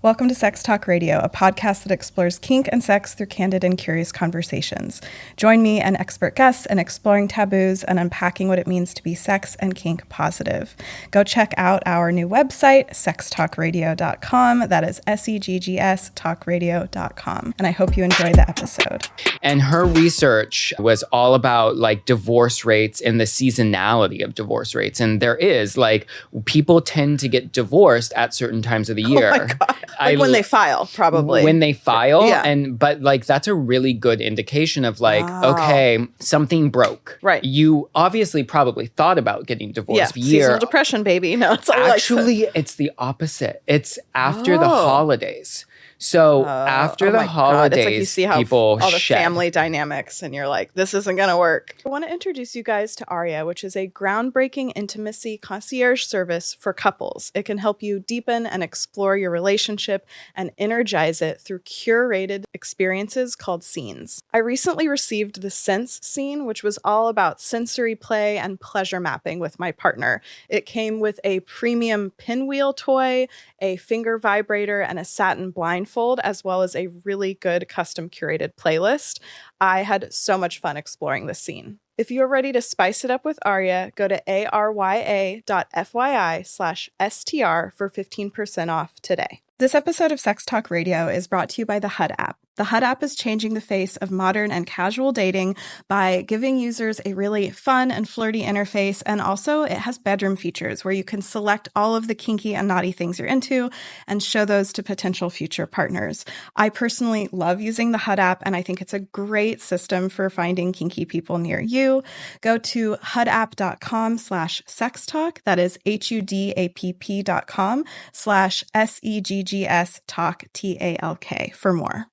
Welcome to Seggs Talk Radio, a podcast that explores kink and sex through candid and curious conversations. Join me and expert guests in exploring taboos and unpacking what it means to be sex and kink positive. Go check out our new website, sextalkradio.com. That is SEGGS talkradio.com. And I hope you enjoy the episode. And her research was all about like divorce rates and the seasonality of divorce rates. And there is like people tend to get divorced at certain times of the year. Oh my God. Like when they file, probably. When they file. Yeah. But like that's a really good indication of like, okay, something broke. Right. You obviously probably thought about getting divorced. Yeah, seasonal depression, baby. No, it's all actually, it's the opposite. It's after the holidays. So after the holidays, it's like you see how people all the shed. family dynamics, and you're like, this isn't going to work. I want to introduce you guys to Aria, which is a groundbreaking intimacy concierge service for couples. It can help you deepen and explore your relationship and energize it through curated experiences called scenes. I recently received the Sense scene, which was all about sensory play and pleasure mapping with my partner. It came with a premium pinwheel toy, a finger vibrator, and a satin blindfold, as well as a really good custom curated playlist. I had so much fun exploring this scene. If you're ready to spice it up with Aria, go to arya.fyi/STR for 15% off today. This episode of Seggs Talk Radio is brought to you by the HUD app. The HUD app is changing the face of modern and casual dating by giving users a really fun and flirty interface, and also it has bedroom features where you can select all of the kinky and naughty things you're into and show those to potential future partners. I personally love using the HUD app, and I think it's a great system for finding kinky people near you. Go to hudapp.com/sextalk. That is HUDAPP.com/SEGGS talk TALK for more.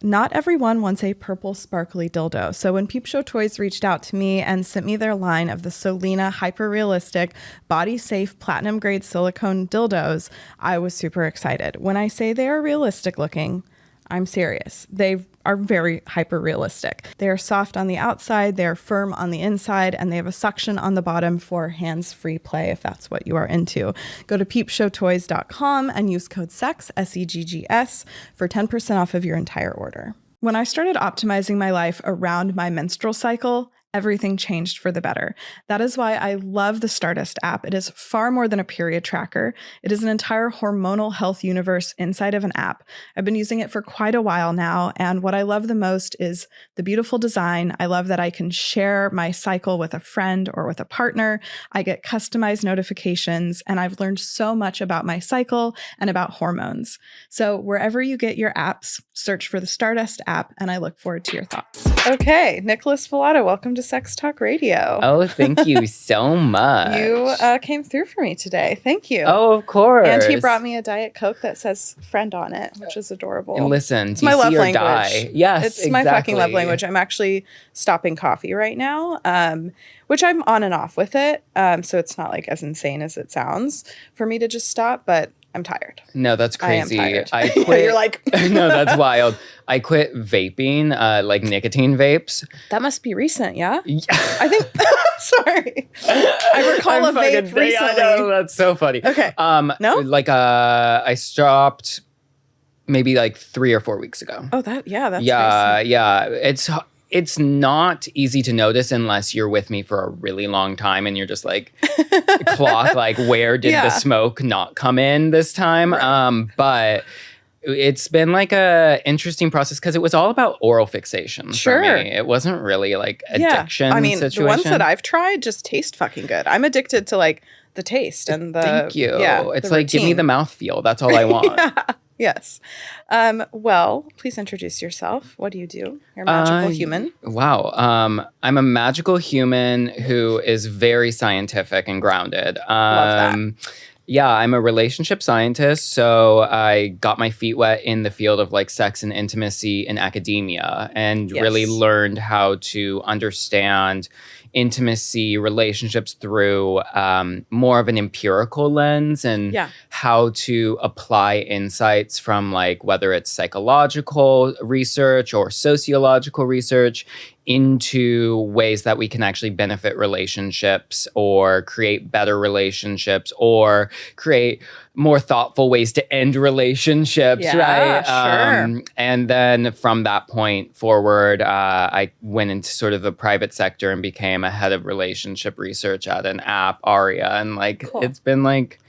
Not everyone wants a purple sparkly dildo, so when Peep Show Toys reached out to me and sent me their line of the Solina hyper-realistic, body-safe, platinum-grade silicone dildos, I was super excited. When I say they are realistic looking, I'm serious. They are very hyper-realistic. They are soft on the outside, they are firm on the inside, and they have a suction on the bottom for hands-free play if that's what you are into. Go to peepshowtoys.com and use code SEGGS, SEGGS, for 10% off of your entire order. When I started optimizing my life around my menstrual cycle, everything changed for the better. That is why I love the Stardust app. It is far more than a period tracker. It is an entire hormonal health universe inside of an app. I've been using it for quite a while now, and what I love the most is the beautiful design. I love that I can share my cycle with a friend or with a partner. I get customized notifications, and I've learned so much about my cycle and about hormones. So wherever you get your apps, search for the Stardust app, and I look forward to your thoughts. Okay, Nicholas Velotta, welcome to Seggs Talk Radio. Oh, thank you so much. You came through for me today. Thank you. Oh, of course. And he brought me a Diet Coke that says friend on it, which is adorable. And listen, it's my love language. Die. Yes, it's my fucking love language. I'm actually stopping coffee right now, which I'm on and off with it. So it's not like as insane as it sounds for me to just stop, but I'm tired. No, that's crazy. I am tired. I quit. You're like... No, that's wild. I quit vaping, like nicotine vapes. That must be recent, yeah? I think... Sorry. I recall a vape recently. I know, that's so funny. Okay. No? Like, I stopped maybe like 3 or 4 weeks ago. Oh, that's recent. Yeah. It's not easy to notice unless you're with me for a really long time and you're just like clock, like where did the smoke not come in this time? Right. But it's been like a interesting process because it was all about oral fixation for me. It wasn't really like addiction situation. The ones that I've tried just taste fucking good. I'm addicted to like the taste and the... Thank you. Yeah, it's like, give me the mouthfeel. That's all I want. Yes. Well, please introduce yourself. What do you do? You're a magical human. Wow. I'm a magical human who is very scientific and grounded. Love that. Yeah, I'm a relationship scientist, so I got my feet wet in the field of like sex and intimacy in academia and really learned how to understand intimacy, relationships through more of an empirical lens and how to apply insights from like whether it's psychological research or sociological research into ways that we can actually benefit relationships or create better relationships or create more thoughtful ways to end relationships, right? Sure. And then from that point forward, I went into sort of the private sector and became a head of relationship research at an app, Aria. And It's been like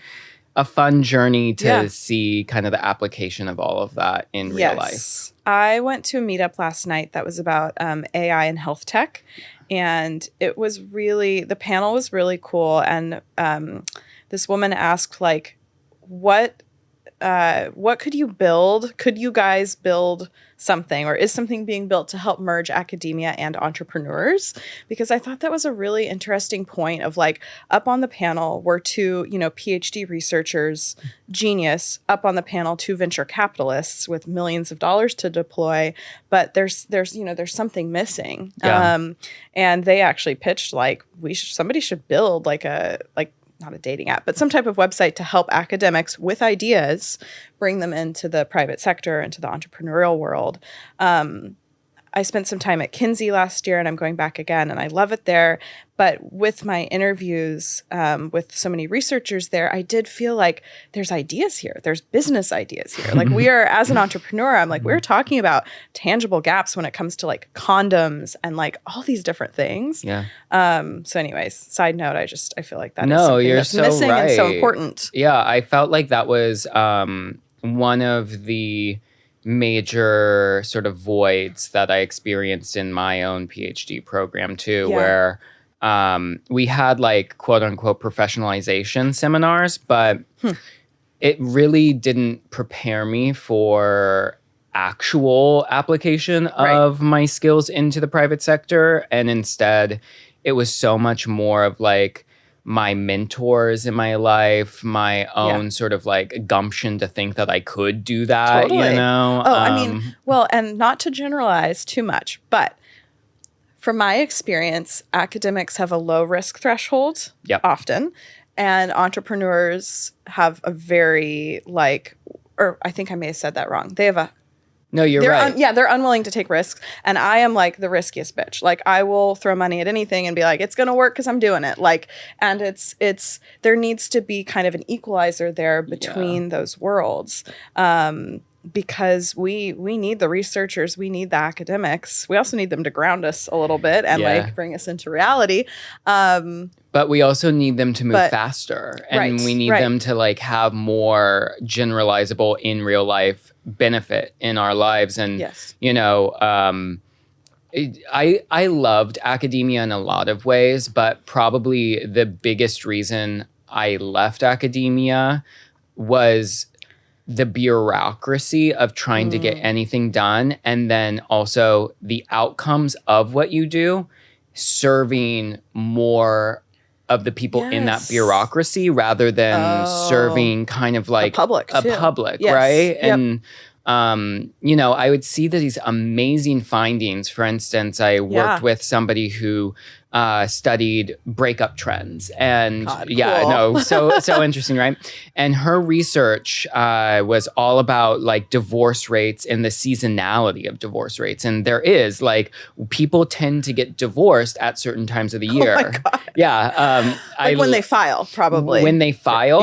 a fun journey to see kind of the application of all of that in real life. I went to a meetup last night that was about AI and health tech. And it was the panel was really cool. And this woman asked, what could you build? Could you guys build something, or is something being built to help merge academia and entrepreneurs? Because I thought that was a really interesting point of up on the panel were two, PhD researchers, genius, up on the panel, two venture capitalists with millions of dollars to deploy, but there's something missing. Yeah. And they actually pitched somebody should build not a dating app, but some type of website to help academics with ideas, bring them into the private sector, into the entrepreneurial world. I spent some time at Kinsey last year, and I'm going back again, and I love it there. But with my interviews with so many researchers there, I did feel like there's ideas here. There's business ideas here. We are, as an entrepreneur, I'm we're talking about tangible gaps when it comes to condoms and all these different things. Yeah. So anyways, side note, I feel like that is No, something you're that's so missing right. and so important. Yeah, I felt like that was one of the major sort of voids that I experienced in my own PhD program too, where we had quote unquote professionalization seminars, but it really didn't prepare me for actual application of my skills into the private sector. And instead, it was so much more of my mentors in my life, my own sort of gumption to think that I could do that, Totally. Oh, and not to generalize too much, but from my experience, academics have a low risk threshold often, and entrepreneurs have a very or I think I may have said that wrong. They have No, you're right. They're unwilling to take risks. And I am the riskiest bitch. I will throw money at anything and be it's going to work because I'm doing it. And it's there needs to be kind of an equalizer there between those worlds. Because we need the researchers, we need the academics. We also need them to ground us a little bit and bring us into reality. But we also need them to move faster, and we need them to have more generalizable in real life benefit in our lives. And I loved academia in a lot of ways, but probably the biggest reason I left academia was the bureaucracy of trying to get anything done, and then also the outcomes of what you do serving more of the people in that bureaucracy rather than serving kind of a public, right? And I would see these amazing findings. For instance, I worked with somebody who studied breakup trends, and so interesting, right? And her research was all about divorce rates and the seasonality of divorce rates. And there is people tend to get divorced at certain times of the year. Oh my God. Yeah. When they file, probably. When they file.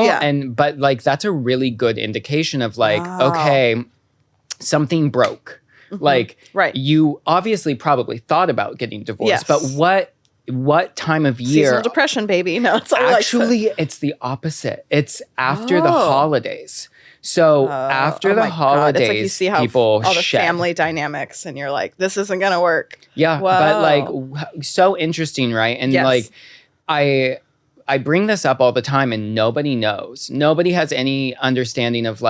But that's a really good indication of okay, something broke. You obviously probably thought about getting divorced, but what time of year? Seasonal depression, baby. No, it's all actually it's the opposite. It's after the holidays. So after the holidays, it's you see how people all the shed. Family dynamics, and you're this isn't gonna work. Yeah, but so interesting, right? And I bring this up all the time, and nobody knows. Nobody has any understanding of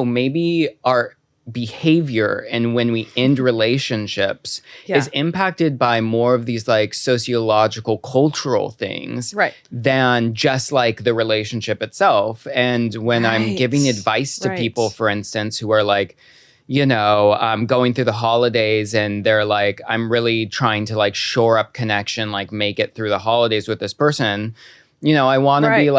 maybe our behavior and when we end relationships is impacted by more of these sociological cultural things than just the relationship itself. And when I'm giving advice to people, for instance, who are going through the holidays and they're I'm really trying to shore up connection, make it through the holidays with this person, I want to be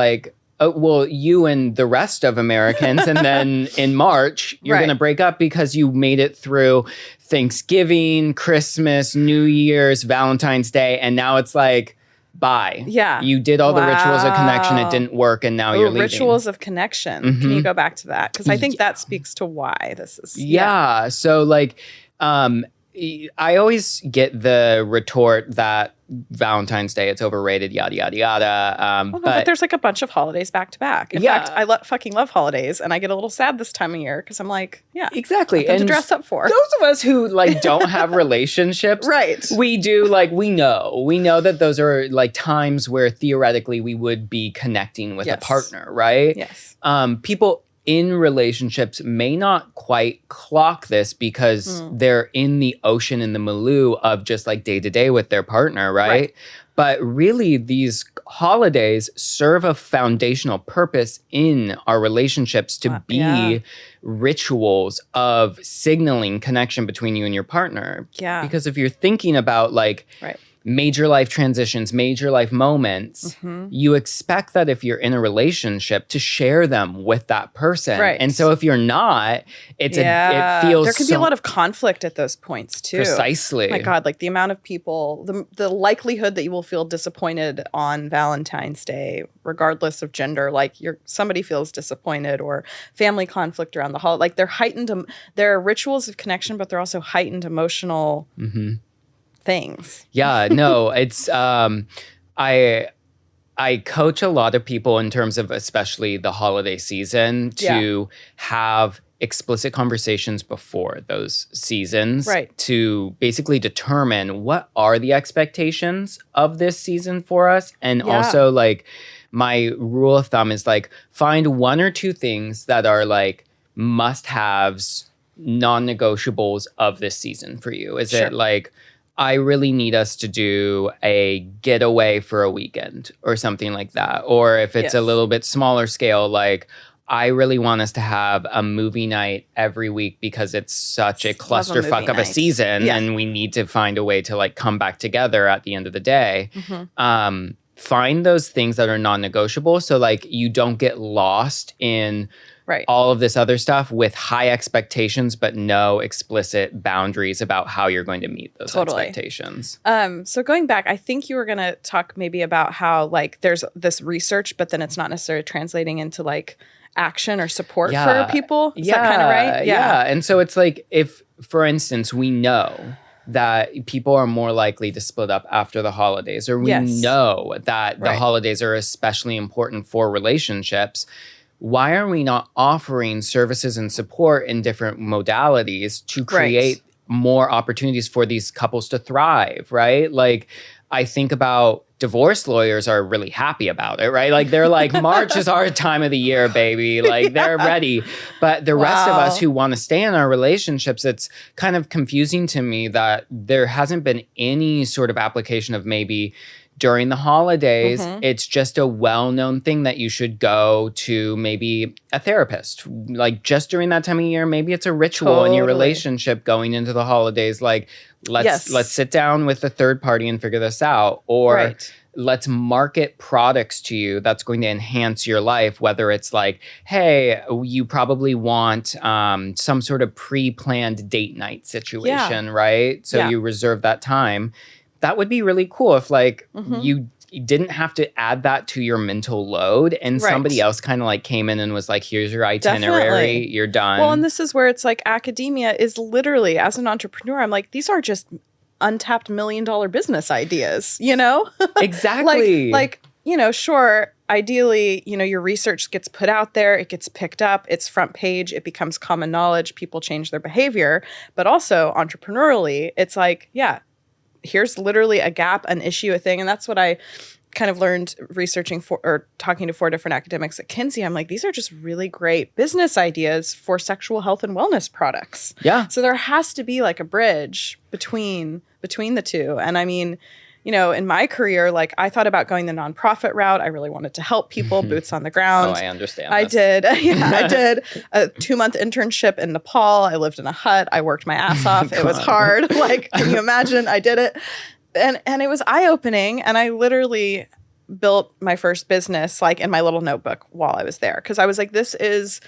well, you and the rest of Americans, and then in March, you're going to break up because you made it through Thanksgiving, Christmas, New Year's, Valentine's Day, and now it's like, bye. Yeah. You did all the rituals of connection, it didn't work, and now you're leaving. Rituals of connection. Mm-hmm. Can you go back to that? Because I think that speaks to why this is. Yeah. So like, I always get the retort that Valentine's Day, it's overrated, yada, yada, yada. But there's like a bunch of holidays back to back. In fact, I fucking love holidays, and I get a little sad this time of year because I'm like, exactly. And to dress up for. Those of us who like don't have relationships, we do like, we know that those are like times where theoretically we would be connecting with a partner, right? Yes. People in relationships may not quite clock this because they're in the ocean in the milieu of just like day to day with their partner, right? But really, these holidays serve a foundational purpose in our relationships to be rituals of signaling connection between you and your partner. Yeah. Because if you're thinking about like major life transitions, major life moments, you expect that if you're in a relationship to share them with that person. And so if you're not, it feels there can be a lot of conflict at those points too. Precisely. Oh my God, like the amount of people, the likelihood that you will feel disappointed on Valentine's Day, regardless of gender, like somebody feels disappointed, or family conflict around the holiday. Like they're rituals of connection, but they're also heightened emotional things. Yeah, no, it's I coach a lot of people in terms of especially the holiday season to have explicit conversations before those seasons to basically determine what are the expectations of this season for us. And also like my rule of thumb is like find one or two things that are like must-haves, non-negotiables of this season for you. Is it like, I really need us to do a getaway for a weekend or something like that. Or if it's a little bit smaller scale, like I really want us to have a movie night every week because it's such a clusterfuck of a season and we need to find a way to like come back together at the end of the day. Find those things that are non-negotiable so like you don't get lost in all of this other stuff with high expectations, but no explicit boundaries about how you're going to meet those expectations. So going back, I think you were going to talk maybe about how like there's this research, but then it's not necessarily translating into like action or support for people. Is that kind of right? Yeah. And so it's like if, for instance, we know that people are more likely to split up after the holidays, or we know that the holidays are especially important for relationships. Why are we not offering services and support in different modalities to create more opportunities for these couples to thrive, right? Like, I think about divorce lawyers are really happy about it, right? Like, they're like, March is our time of the year, baby. Like, they're ready. But the rest of us who want to stay in our relationships, it's kind of confusing to me that there hasn't been any sort of application of maybe during the holidays, it's just a well-known thing that you should go to maybe a therapist. Like just during that time of year, maybe it's a ritual in your relationship going into the holidays. Like let's sit down with a third party and figure this out. Or let's market products to you that's going to enhance your life. Whether it's like, hey, you probably want some sort of pre-planned date night situation, right? So you reserve that time. That would be really cool if like you didn't have to add that to your mental load and somebody else kind of like came in and was like, here's your itinerary, you're done. Well, and this is where it's like academia is literally, as an entrepreneur, I'm like, these are just untapped $1 million business ideas, you know? Exactly. like, you know, sure, ideally, you know, your research gets put out there, it gets picked up, it's front page, it becomes common knowledge, people change their behavior. But also entrepreneurially, it's like, here's literally a gap, an issue, a thing. And that's what I kind of learned researching for or talking to 4 different academics at Kinsey. I'm like, these are just really great business ideas for sexual health and wellness products. Yeah. So there has to be like a bridge between the two. And I mean, you know, in my career, like I thought about going the nonprofit route. I really wanted to help people, boots on the ground. Oh, I understand. I did. I did a 2-month internship in Nepal. I lived in a hut. I worked my ass off. It was hard. Like, can you imagine? I did it. And it was eye-opening. And I literally built my first business like in my little notebook while I was there. Because I was like, this is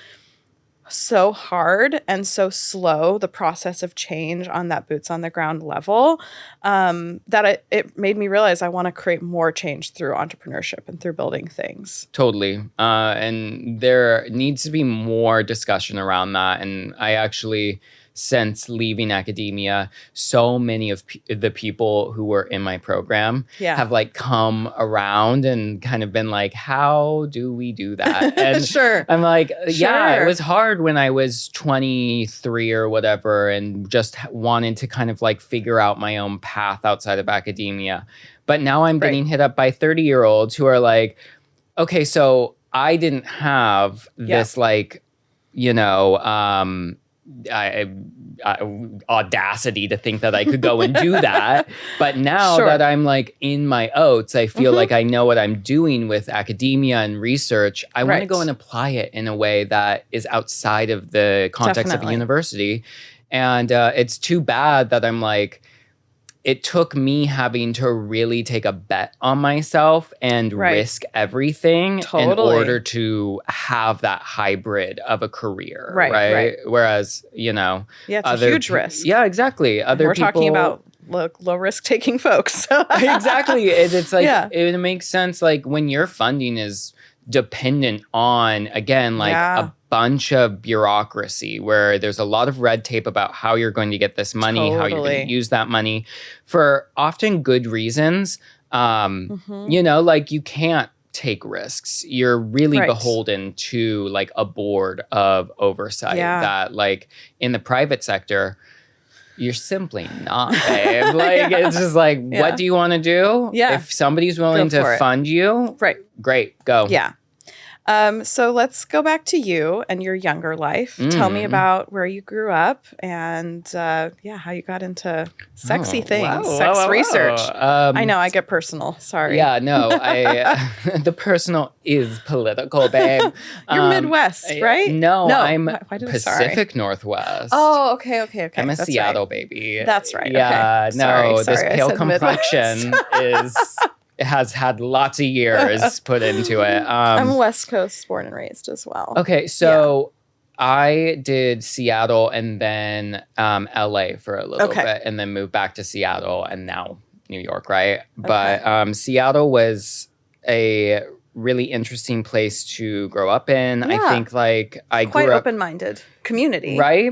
so hard and so slow, the process of change on that boots on the ground level, that it made me realize I want to create more change through entrepreneurship and through building things. Totally. And there needs to be more discussion around that. And I actually, since leaving academia, so many of the people who were in my program have like come around and kind of been like, how do we do that? And Sure. I'm like, yeah, it was hard when I was 23 or whatever and just wanted to kind of like figure out my own path outside of academia. But now I'm getting hit up by 30-year-olds who are like, okay, so I didn't have this like, you know, audacity to think that I could go and do that. But now that I'm like in my oats, I feel like I know what I'm doing with academia and research. I want to go and apply it in a way that is outside of the context of a university. And it's too bad that I'm like, it took me having to really take a bet on myself and risk everything in order to have that hybrid of a career, right? Whereas, you know, it's a huge risk. Yeah, exactly. We're talking about low risk taking folks. Exactly. It's like, it makes sense. Like when your funding is dependent on, again, like a bunch of bureaucracy where there's a lot of red tape about how you're going to get this money, how you're going to use that money for often good reasons. You know, like you can't take risks. You're really beholden to like a board of oversight that like in the private sector, you're simply not, babe. Like, it's just like, what do you want to do? If somebody's willing to fund you, great, go. So let's go back to you and your younger life. Tell me about where you grew up and how you got into sexy things, sex research. I know, I get personal. Sorry. Yeah, no, the personal is political, babe. You're Midwest, right? No, I'm Pacific Northwest. Oh, okay. I'm a Seattle baby. That's right. Yeah, okay. No, sorry, this pale complexion has had lots of years put into it. I'm West Coast born and raised as well. Okay, so I did Seattle and then LA for a little bit and then moved back to Seattle and now New York, right? But Seattle was a really interesting place to grow up in. I think like I quite grew up open-minded community. Right?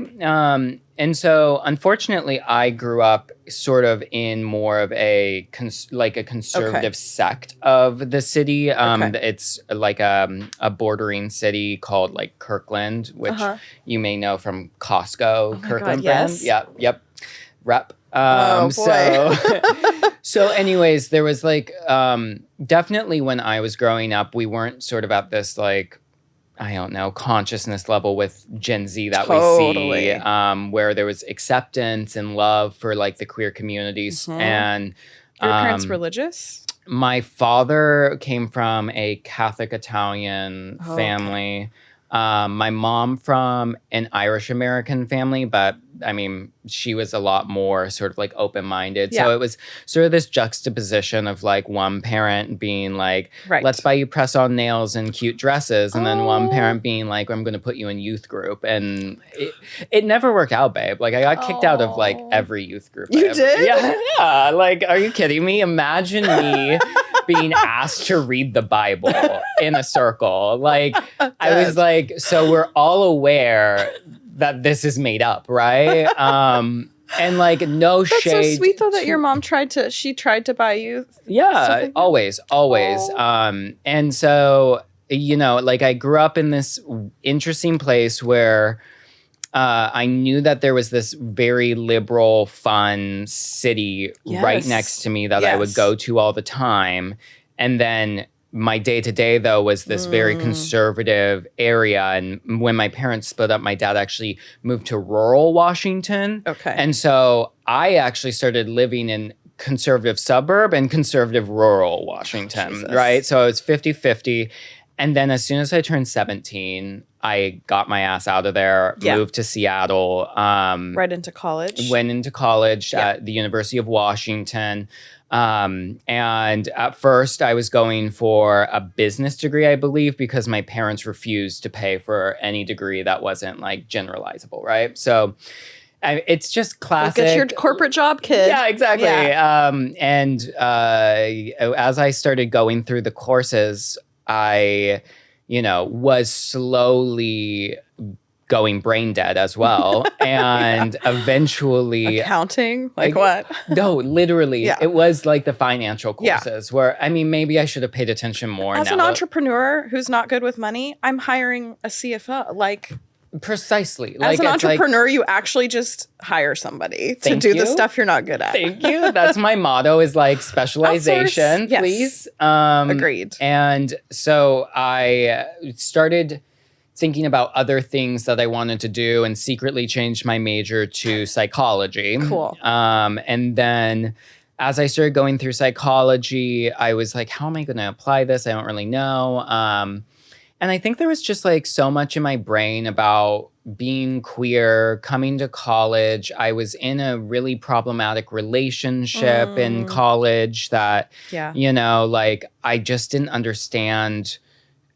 And so unfortunately I grew up sort of in more of a conservative sect of the city. It's like a bordering city called like Kirkland, which you may know from Costco. Kirkland brand. Yeah, yep. Rep. So anyways, there was like definitely when I was growing up, we weren't sort of at this like, I don't know, consciousness level with Gen Z that we see, where there was acceptance and love for like the queer communities. And your parents religious? My father came from a Catholic Italian family. My mom from an Irish American family, but I mean, she was a lot more sort of like open-minded. So it was sort of this juxtaposition of like one parent being like, let's buy you press-on nails and cute dresses. And then one parent being like, I'm going to put you in youth group. And it never worked out, babe. Like I got kicked out of like every youth group. You did? Yeah. Like, are you kidding me? Imagine me being asked to read the Bible in a circle. Like, I was like, so we're all aware that this is made up, right? And like no shade. That's so sweet though that your mom tried to buy you. Yeah, always. And so, you know, like I grew up in this interesting place where I knew that there was this very liberal, fun city right next to me that I would go to all the time. And then my day-to-day, though, was this very conservative area. And when my parents split up, my dad actually moved to rural Washington. Okay. And so I actually started living in conservative suburb and conservative rural Washington, right? So it was 50-50. And then as soon as I turned 17, I got my ass out of there, moved to Seattle. Right into college. Went into college at the University of Washington. And at first I was going for a business degree, I believe, because my parents refused to pay for any degree that wasn't like generalizable, right? So it's just classic. Get your corporate job, kid. Yeah, exactly. Yeah. As I started going through the courses, I, was slowly going brain dead as well. And eventually... Accounting? Like what? No, literally. It was like the financial courses where, maybe I should have paid attention more. As an entrepreneur who's not good with money, I'm hiring a CFO. Precisely. As an entrepreneur, you actually just hire somebody to do the stuff you're not good at. Thank you. That's my motto is specialization, please. Agreed. And so I started thinking about other things that I wanted to do and secretly changed my major to psychology. Cool. And then as I started going through psychology, I was like, how am I going to apply this? I don't really know. And I think there was just so much in my brain about being queer, coming to college. I was in a really problematic relationship in college that, I just didn't understand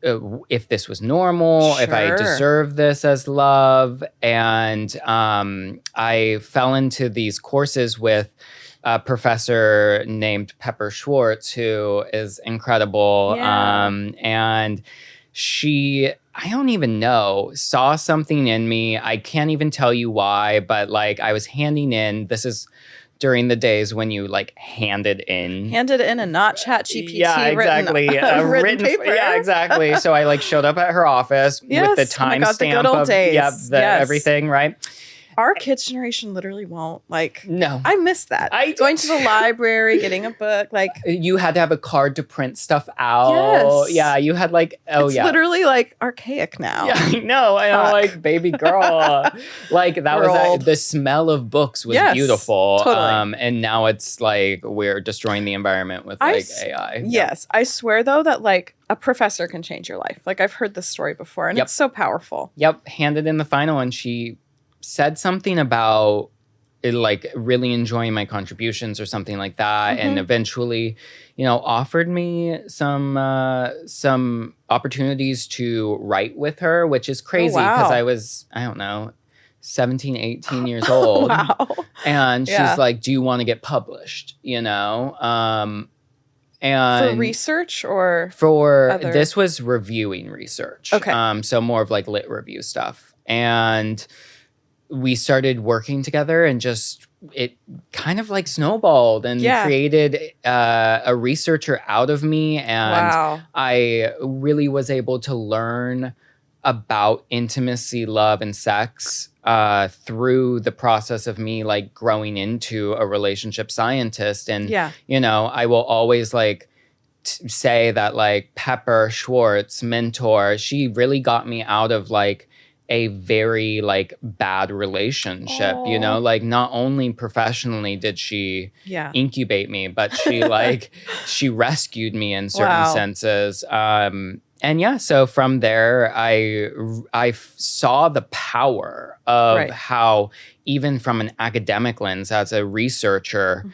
if this was normal, if I deserved this as love. And I fell into these courses with a professor named Pepper Schwartz, who is incredible. Yeah. And she, I don't even know, saw something in me. I can't even tell you why, but I was handing in, this is during the days when you handed in and not ChatGPT. Yeah, exactly. Written paper. Yeah, exactly. So I showed up at her office with the timestamp the good old days. Everything, right? Our kids' generation literally won't. No. I miss that. Going to the library, getting a book. You had to have a card to print stuff out. Yes. Yeah, you had it's literally archaic now. Yeah, I know. I'm baby girl. The smell of books was beautiful. Totally. And now it's we're destroying the environment with AI. Yes. I swear though that a professor can change your life. I've heard this story before and it's so powerful. Yep. Handed in the final and she said something about really enjoying my contributions or something like that. And eventually, offered me some opportunities to write with her, which is crazy because I was, 17, 18 years old. Wow. And she's like, do you want to get published? And for research or this was reviewing research. Okay. So more of lit review stuff. And we started working together and just it kind of snowballed and created a researcher out of me. And I really was able to learn about intimacy, love, and sex through the process of me growing into a relationship scientist. And, I will always say that Pepper Schwartz, mentor, she really got me out of a very bad relationship. Not only professionally did she incubate me, but she she rescued me in certain senses. So from there I saw the power of how even from an academic lens as a researcher,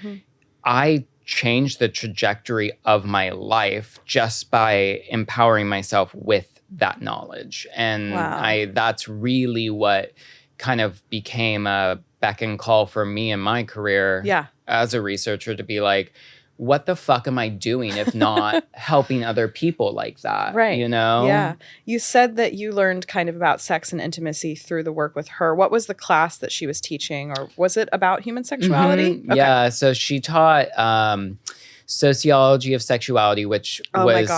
I changed the trajectory of my life just by empowering myself with that knowledge. And that's really what kind of became a beck and call for me in my career as a researcher to be what the fuck am I doing if not helping other people like that? Right. Yeah. You said that you learned kind of about sex and intimacy through the work with her. What was the class that she was teaching, or was it about human sexuality? Okay. Yeah. So she taught sociology of sexuality, which was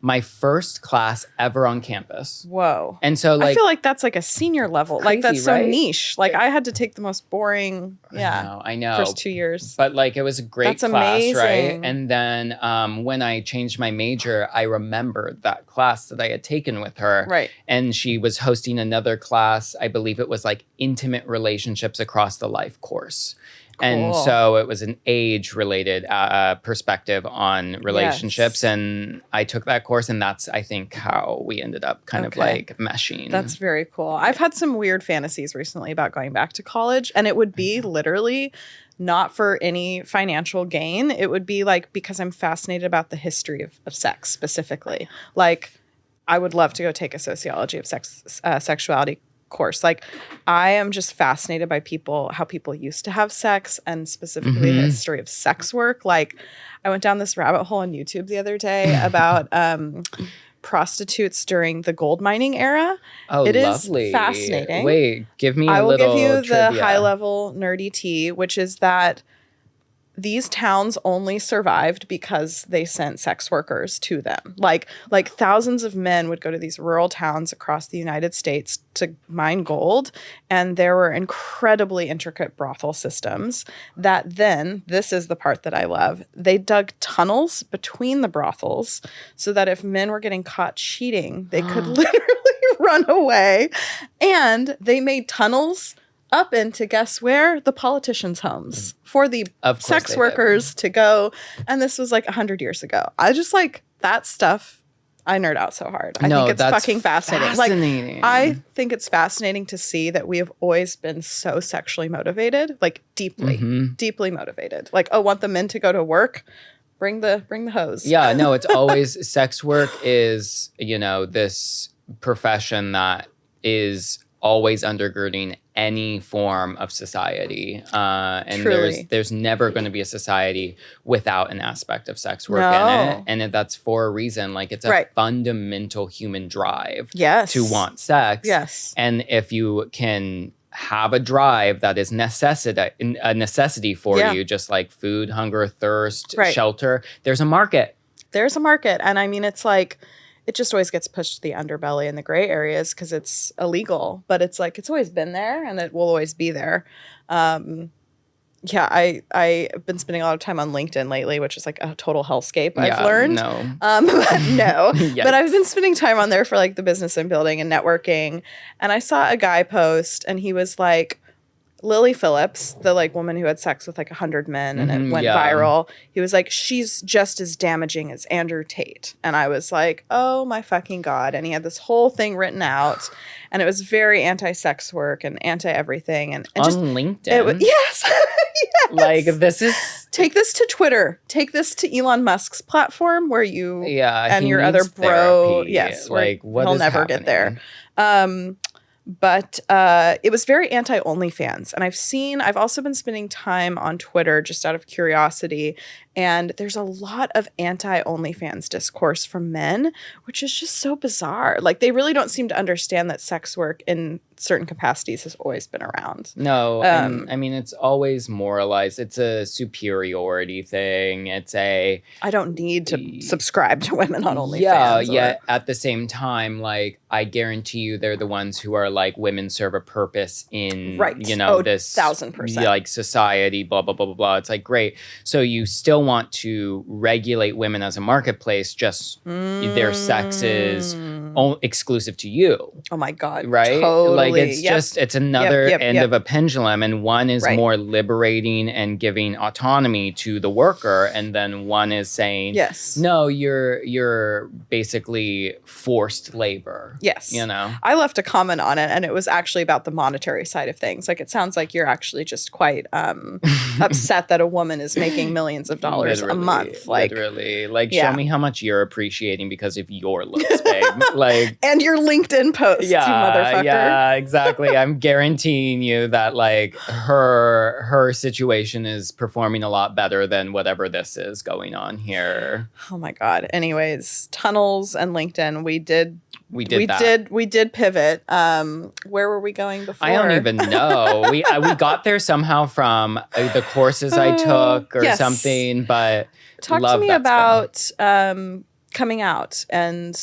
my first class ever on campus. Whoa. And so I feel that's a senior level. Crazy, that's so right? niche. I had to take the most boring I know first 2 years. But it was a great that's class, amazing. Right? And then when I changed my major, I remembered that class that I had taken with her. Right. And she was hosting another class. I believe it was intimate relationships across the life course. And so it was an age-related perspective on relationships. And I took that course, and that's, I think, how we ended up kind of like meshing. That's very cool. I've had some weird fantasies recently about going back to college, and it would be literally not for any financial gain. It would be like because I'm fascinated about the history of sex specifically. Like, I would love to go take a sociology of sexuality course. Like, I am just fascinated by how people used to have sex, and specifically the history of sex work. Like, I went down this rabbit hole on YouTube the other day about prostitutes during the gold mining era. Oh, it lovely. Is fascinating. Wait, give me a little I will give you trivia. the high level nerdy tea, which is that these towns only survived because they sent sex workers to them. Like thousands of men would go to these rural towns across the United States to mine gold. And there were incredibly intricate brothel systems that then, this is the part that I love, they dug tunnels between the brothels so that if men were getting caught cheating, they could literally run away. And they made tunnels up into, guess where? The politicians' homes for the sex workers to go. And this was like 100 years ago. I just like that stuff. I nerd out so hard. I think it's fucking fascinating. Like, I think it's fascinating to see that we have always been so sexually motivated, like deeply motivated. Like, oh, want the men to go to work? Bring the hose. Yeah, no, it's always sex work is, this profession that is always undergirding any form of society. And there's never going to be a society without an aspect of sex work in it. And that's for a reason. Like, it's a fundamental human drive to want sex. Yes. And if you can have a drive that is a necessity for you, just like food, hunger, thirst, shelter, there's a market. There's a market. And I mean, it's like, it just always gets pushed to the underbelly and the gray areas because it's illegal. But it's like, it's always been there and it will always be there. I've been spending a lot of time on LinkedIn lately, which is like a total hellscape, I've learned. But I've been spending time on there for like the business I'm building and networking. And I saw a guy post and he was like, Lily Phillips, the like woman who had sex with like 100 men and it went viral. He was like, she's just as damaging as Andrew Tate. And I was like, oh my fucking God. And he had this whole thing written out and it was very anti-sex work and anti-everything. And on just, LinkedIn? Yes. Like, this is... Take this to Twitter. Take this to Elon Musk's platform where you and your other bro... Therapy. Yes. Like, what he'll is never happening? get there. But it was very anti-OnlyFans. And I've also been spending time on Twitter just out of curiosity. And there's a lot of anti-OnlyFans discourse from men, which is just so bizarre. Like, they really don't seem to understand that sex work in certain capacities has always been around. No, I mean, it's always moralized. It's a superiority thing. I don't need to subscribe to women on OnlyFans. Yeah. At the same time, like, I guarantee you they're the ones who are like, women serve a purpose in, this 1,000%. like society, blah, blah, blah, blah, blah. It's like, great. So you still want to regulate women as a marketplace, just their sex is exclusive to you. Oh my God. Right? Totally. Like, it's another end of a pendulum, and one is more liberating and giving autonomy to the worker, and then one is saying, no, you're basically forced labor. Yes. I left a comment on it, and it was actually about the monetary side of things. Like, it sounds like you're actually just quite upset that a woman is making millions of dollars a month. Like, literally. Like, show me how much you're appreciating because of your looks, babe. Like, and your LinkedIn posts, you motherfucker. Yeah, exactly. I'm guaranteeing you that like her situation is performing a lot better than whatever this is going on here. Oh my God. Anyways, tunnels and LinkedIn, we did pivot. Where were we going before? I don't even know. We got there somehow from the courses I took or something. But talk to me about coming out and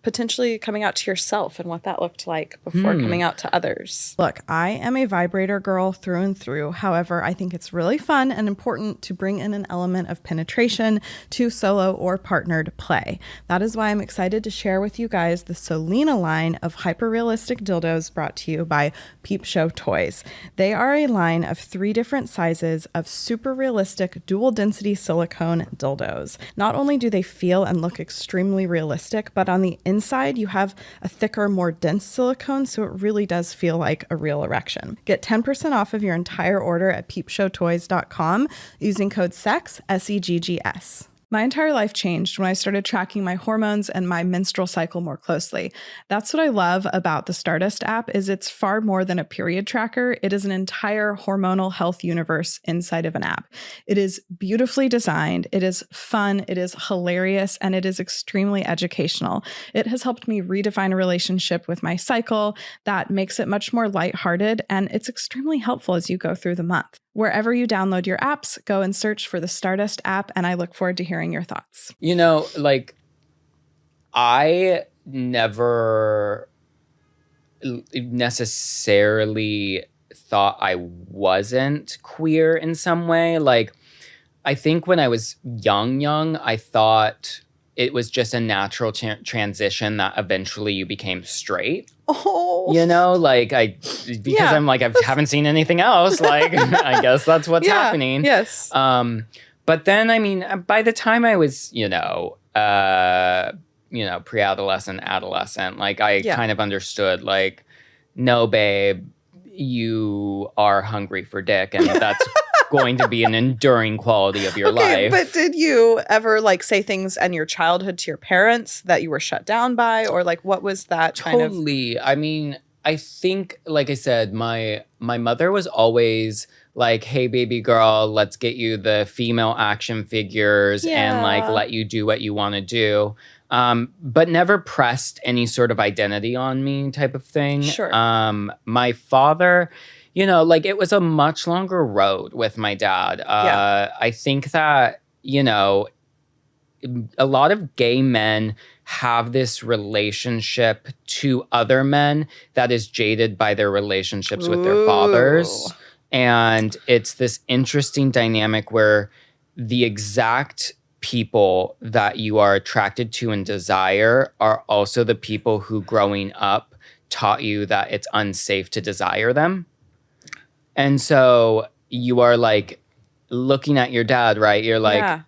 potentially coming out to yourself and what that looked like before coming out to others. Look, I am a vibrator girl through and through. However, I think it's really fun and important to bring in an element of penetration to solo or partnered play. That is why I'm excited to share with you guys the Solina line of hyper-realistic dildos brought to you by Peep Show Toys. They are a line of 3 different sizes of super realistic dual density silicone dildos. Not only do they feel and look extremely realistic, but on the inside you have a thicker, more dense silicone, so it really does feel like a real erection. Get 10% off of your entire order at peepshowtoys.com using code SEGGS, SEGGS. My entire life changed when I started tracking my hormones and my menstrual cycle more closely. That's what I love about the Stardust app is it's far more than a period tracker. It is an entire hormonal health universe inside of an app. It is beautifully designed, it is fun, it is hilarious, and it is extremely educational. It has helped me redefine a relationship with my cycle that makes it much more lighthearted, and it's extremely helpful as you go through the month. Wherever you download your apps, go and search for the Stardust app, and I look forward to hearing your thoughts. You know, like, I never necessarily thought I wasn't queer in some way. Like, I think when I was young, I thought it was just a natural transition that eventually you became straight. Oh, you know, like I'm like, I haven't seen anything else. Like, I guess that's what's happening. Yes. But then, I mean, by the time I was, pre-adolescent, adolescent, like I kind of understood, like, no, babe, you are hungry for dick, and that's going to be an enduring quality of your life. But did you ever like say things in your childhood to your parents that you were shut down by, or like what was that kind of? Totally. I mean, I think, like I said, my mother was always like, hey, baby girl, let's get you the female action figures and like let you do what you want to do. But never pressed any sort of identity on me type of thing. Sure. My father, like it was a much longer road with my dad. I think that, a lot of gay men have this relationship to other men that is jaded by their relationships with their fathers. And it's this interesting dynamic where the exact people that you are attracted to and desire are also the people who growing up taught you that it's unsafe to desire them. And so you are like looking at your dad, right? You're like,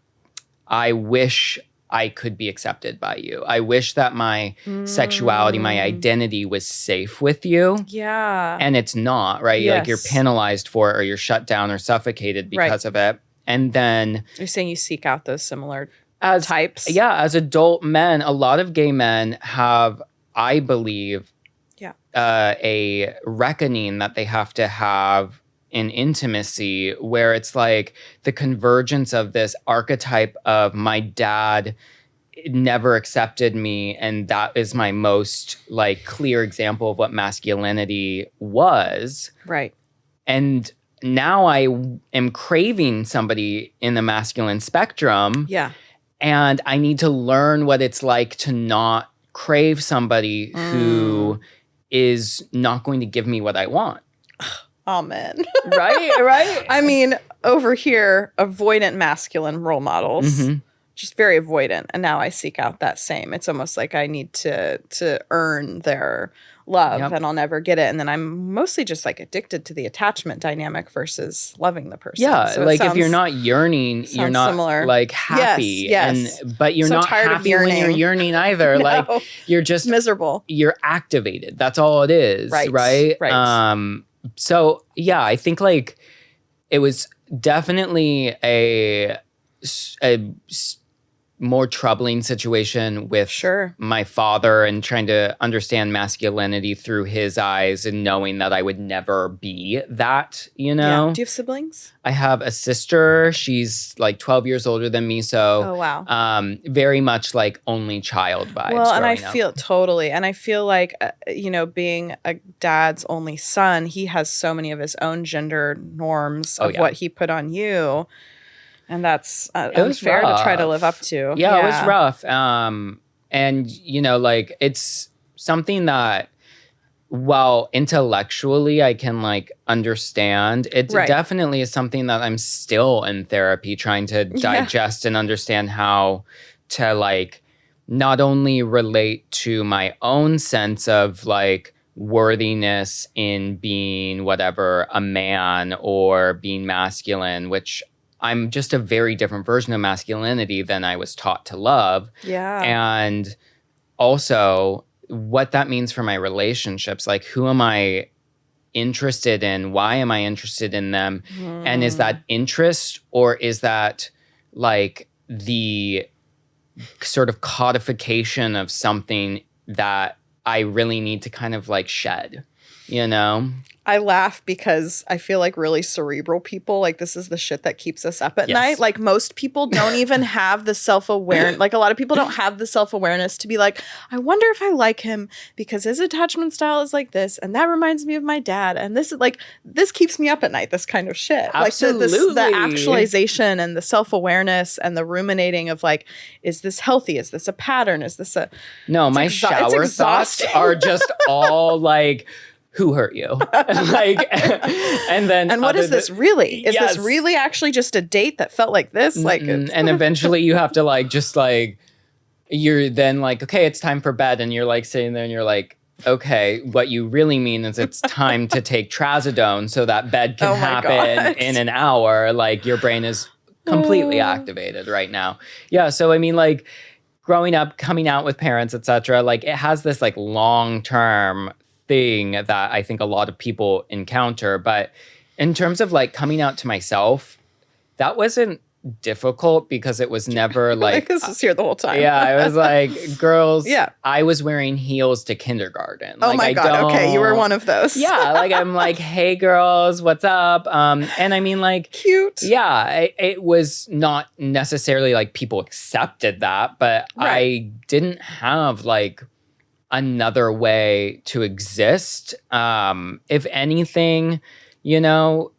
I wish I could be accepted by you. I wish that my sexuality, my identity was safe with you. Yeah. And it's not, right? Yes. Like you're penalized for it, or you're shut down or suffocated because of it. And then you're saying you seek out those similar types. Yeah. As adult men, a lot of gay men have, I believe, a reckoning that they have to have in intimacy, where it's like the convergence of this archetype of my dad never accepted me, and that is my most like clear example of what masculinity was. Right. And now I am craving somebody in the masculine spectrum. Yeah. And I need to learn what it's like to not crave somebody who is not going to give me what I want. Amen. Right. I mean, over here, avoidant masculine role models, just very avoidant. And now I seek out that same. It's almost like I need to earn their love and I'll never get it. And then I'm mostly just like addicted to the attachment dynamic versus loving the person. Yeah, so like if you're not yearning, you're not like happy. Yes. But you're not happy when you're yearning either. No. Like you're just miserable. You're activated. That's all it is. Right. So yeah, I think like it was definitely a more troubling situation with my father, and trying to understand masculinity through his eyes and knowing that I would never be that, Yeah. Do you have siblings? I have a sister. She's like 12 years older than me. So very much like only child vibes. Well, and I feel totally. And I feel like, being a dad's only son, he has so many of his own gender norms of what he put on you. And that's unfair to try to live up to. Yeah, it was rough. And, you know, like, it's something that, while intellectually I can, like, understand, it definitely is something that I'm still in therapy trying to digest and understand how to, like, not only relate to my own sense of, like, worthiness in being whatever, a man or being masculine, which I'm just a very different version of masculinity than I was taught to love. Yeah. And also what that means for my relationships. Like, who am I interested in? Why am I interested in them? And is that interest, or is that like the sort of codification of something that I really need to kind of like shed, you know? I laugh because I feel like really cerebral people, like, this is the shit that keeps us up at night. Like, most people don't even have the self-awareness. Like, a lot of people don't have the self-awareness to be like, I wonder if I like him because his attachment style is like this, and that reminds me of my dad. And this is like, this keeps me up at night, this kind of shit. Absolutely. Like, the actualization and the self-awareness and the ruminating of like, is this healthy? Is this a pattern? Is this a... No, my shower thoughts are just all like... who hurt you? Like, and then... And what is this really? Is this really actually just a date that felt like this? Like, and eventually you have to like, just like, you're then like, okay, it's time for bed. And you're like sitting there and you're like, okay, what you really mean is it's time to take trazodone so that bed can happen in an hour. Like, your brain is completely activated right now. Yeah. So, I mean, like, growing up, coming out with parents, etc., like, it has this like long-term thing that I think a lot of people encounter. But in terms of like coming out to myself, that wasn't difficult because it was never like this was here the whole time. Yeah, I was like, girls, I was wearing heels to kindergarten. Oh like, my God, okay, you were one of those. Yeah, like, I'm like, hey girls, what's up? And I mean, like, cute. Yeah, it was not necessarily like people accepted that, but I didn't have like another way to exist. If anything, you know,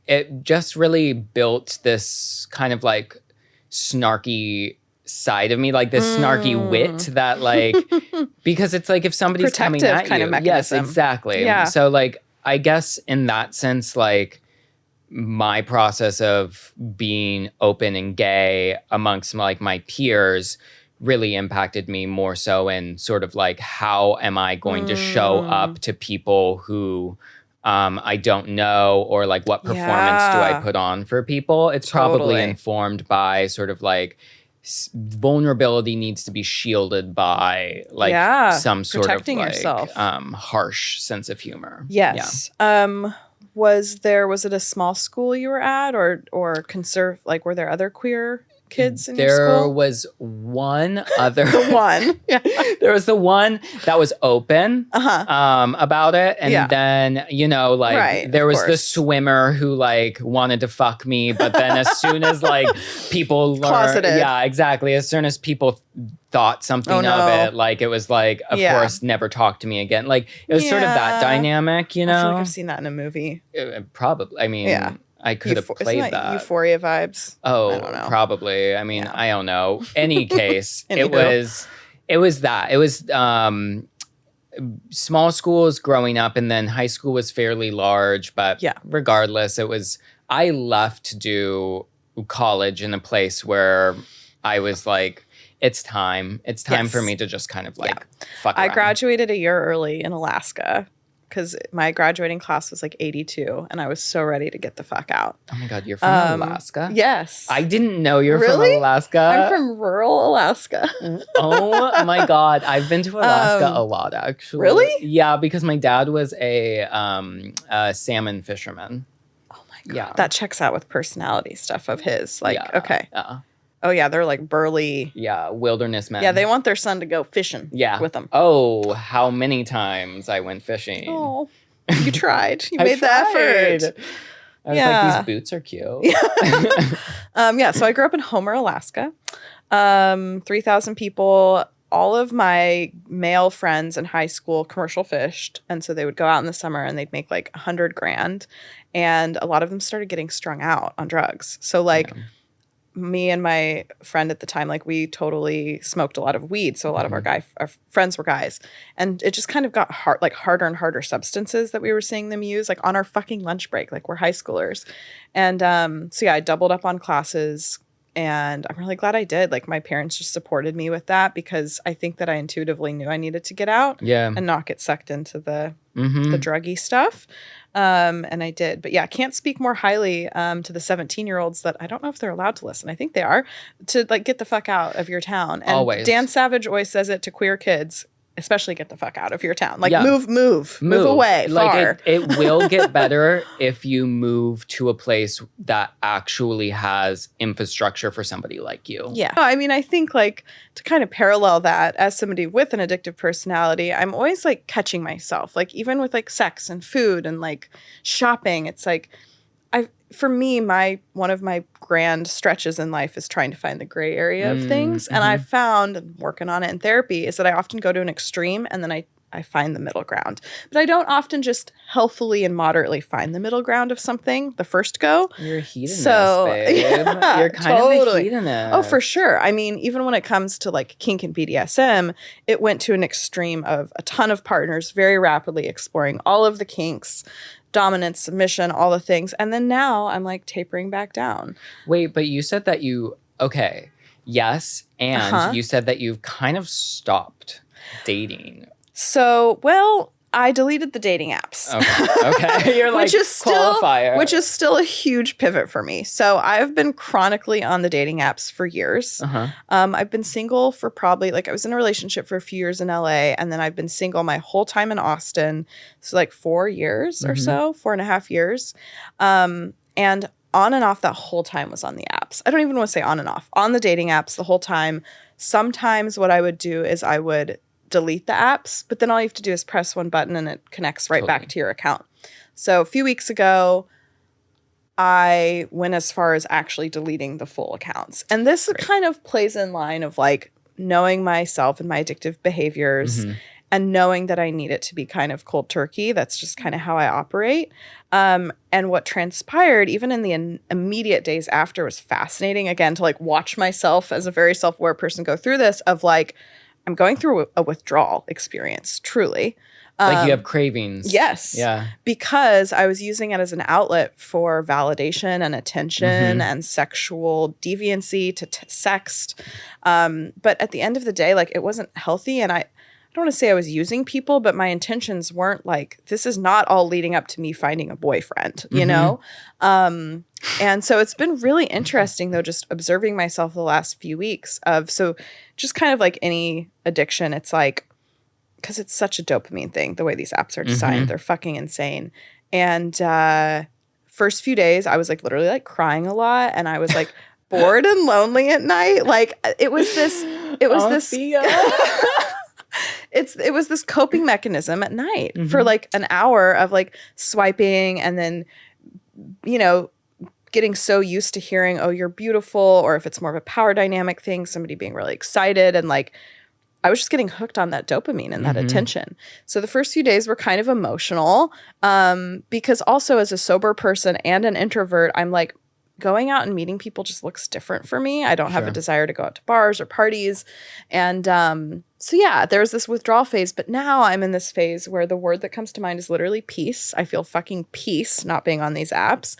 it just really built this kind of like snarky side of me, like this snarky wit that like, because it's like if somebody's coming at kind you, of mechanism. yes, exactly. Yeah. So like, I guess in that sense, like, my process of being open and gay amongst like my peers really impacted me more so in sort of like, how am I going to show up to people who I don't know, or like what performance do I put on for people? It's probably informed by sort of like vulnerability needs to be shielded by like some sort protecting of like yourself. Harsh sense of humor. Yes. Yeah. Was it a small school you were at, or conserve, like, were there other queer kids in your school? There was one other one. Yeah. There was the one that was open about it. And then, you know, like, there was the swimmer who like wanted to fuck me. But then as soon as like people learned, closeted. Yeah, exactly. As soon as people thought something of it, like, it was like, of course, never talk to me again. Like, it was sort of that dynamic, you know? I feel like I've seen that in a movie. Probably. I mean, I could have played isn't that. Euphoria vibes. Oh, I don't know. Probably. I mean, I don't know. Any case, it was that. It was small schools growing up, and then high school was fairly large. But regardless, I left to do college in a place where I was like, it's time. It's time for me to just kind of like fuck around. I graduated a year early in Alaska, because my graduating class was like 82, and I was so ready to get the fuck out. Oh my God, you're from Alaska? Yes. I didn't know you're from Alaska. I'm from rural Alaska. Oh my God, I've been to Alaska a lot, actually. Really? Yeah, because my dad was a salmon fisherman. Oh my God. Yeah. That checks out with personality stuff of his. Like, okay. Yeah. Oh, yeah, they're like burly. Yeah, wilderness men. Yeah, they want their son to go fishing with them. Oh, how many times I went fishing. Oh, you tried. You made the effort. I was like, these boots are cute. So I grew up in Homer, Alaska. 3,000 people. All of my male friends in high school commercial fished. And so they would go out in the summer and they'd make like $100,000. And a lot of them started getting strung out on drugs. So like... me and my friend at the time, like we totally smoked a lot of weed. So a lot of our friends were guys. And it just kind of got harder and harder substances that we were seeing them use, like on our fucking lunch break, like we're high schoolers. And so yeah, I doubled up on classes, and I'm really glad I did. Like my parents just supported me with that because I think that I intuitively knew I needed to get out and not get sucked into the druggy stuff. And I did. But yeah, can't speak more highly to the 17-year-olds that I don't know if they're allowed to listen. I think they are, to like get the fuck out of your town. And always. Dan Savage always says it to queer kids, especially get the fuck out of your town. Like move away, like far. It will get better if you move to a place that actually has infrastructure for somebody like you. Yeah. I mean, I think like to kind of parallel that as somebody with an addictive personality, I'm always like catching myself, like even with like sex and food and like shopping, it's like for me, one of my grand stretches in life is trying to find the gray area of things. And I found, working on it in therapy, is that I often go to an extreme and then I find the middle ground. But I don't often just healthfully and moderately find the middle ground of something the first go. You're a hedonist, babe. Yeah, you're kind of a hedonist. Oh, for sure. I mean, even when it comes to like kink and BDSM, it went to an extreme of a ton of partners very rapidly exploring all of the kinks, dominance, submission, all the things. And then now I'm like tapering back down. Wait, but you said that yes. And you said that you've kind of stopped dating. So, well, I deleted the dating apps. Okay. You're like, qualifier. Which is still a huge pivot for me. So I've been chronically on the dating apps for years. I've been single for probably, like I was in a relationship for a few years in LA, and then I've been single my whole time in Austin. So like 4 years or so, 4.5 years. And on and off that whole time was on the apps. I don't even want to say on and off. On the dating apps the whole time. Sometimes what I would do is I would delete the apps, but then all you have to do is press one button and it connects right back to your account. So a few weeks ago, I went as far as actually deleting the full accounts. And this kind of plays in line of like knowing myself and my addictive behaviors and knowing that I need it to be kind of cold turkey. That's just kind of how I operate. And what transpired, even in the immediate days after, was fascinating. Again, to like watch myself as a very self-aware person go through this of like, I'm going through a withdrawal experience, truly. Like you have cravings. Yes. Yeah. Because I was using it as an outlet for validation and attention and sexual deviancy to sext. But at the end of the day, like it wasn't healthy. And I don't want to say I was using people, but my intentions weren't like, this is not all leading up to me finding a boyfriend, you know? And so it's been really interesting, though, just observing myself the last few weeks so just kind of like any addiction, it's like, because it's such a dopamine thing, the way these apps are designed, they're fucking insane. And first few days, I was like literally like crying a lot, and I was like bored and lonely at night. Like it was this. It was this coping mechanism at night for like an hour of like swiping, and then, you know, getting so used to hearing, oh, you're beautiful, or if it's more of a power dynamic thing, somebody being really excited. And like, I was just getting hooked on that dopamine and that attention. So the first few days were kind of emotional because also as a sober person and an introvert, I'm like, going out and meeting people just looks different for me. I don't have a desire to go out to bars or parties. And so yeah, there's this withdrawal phase, but now I'm in this phase where the word that comes to mind is literally peace. I feel fucking peace not being on these apps.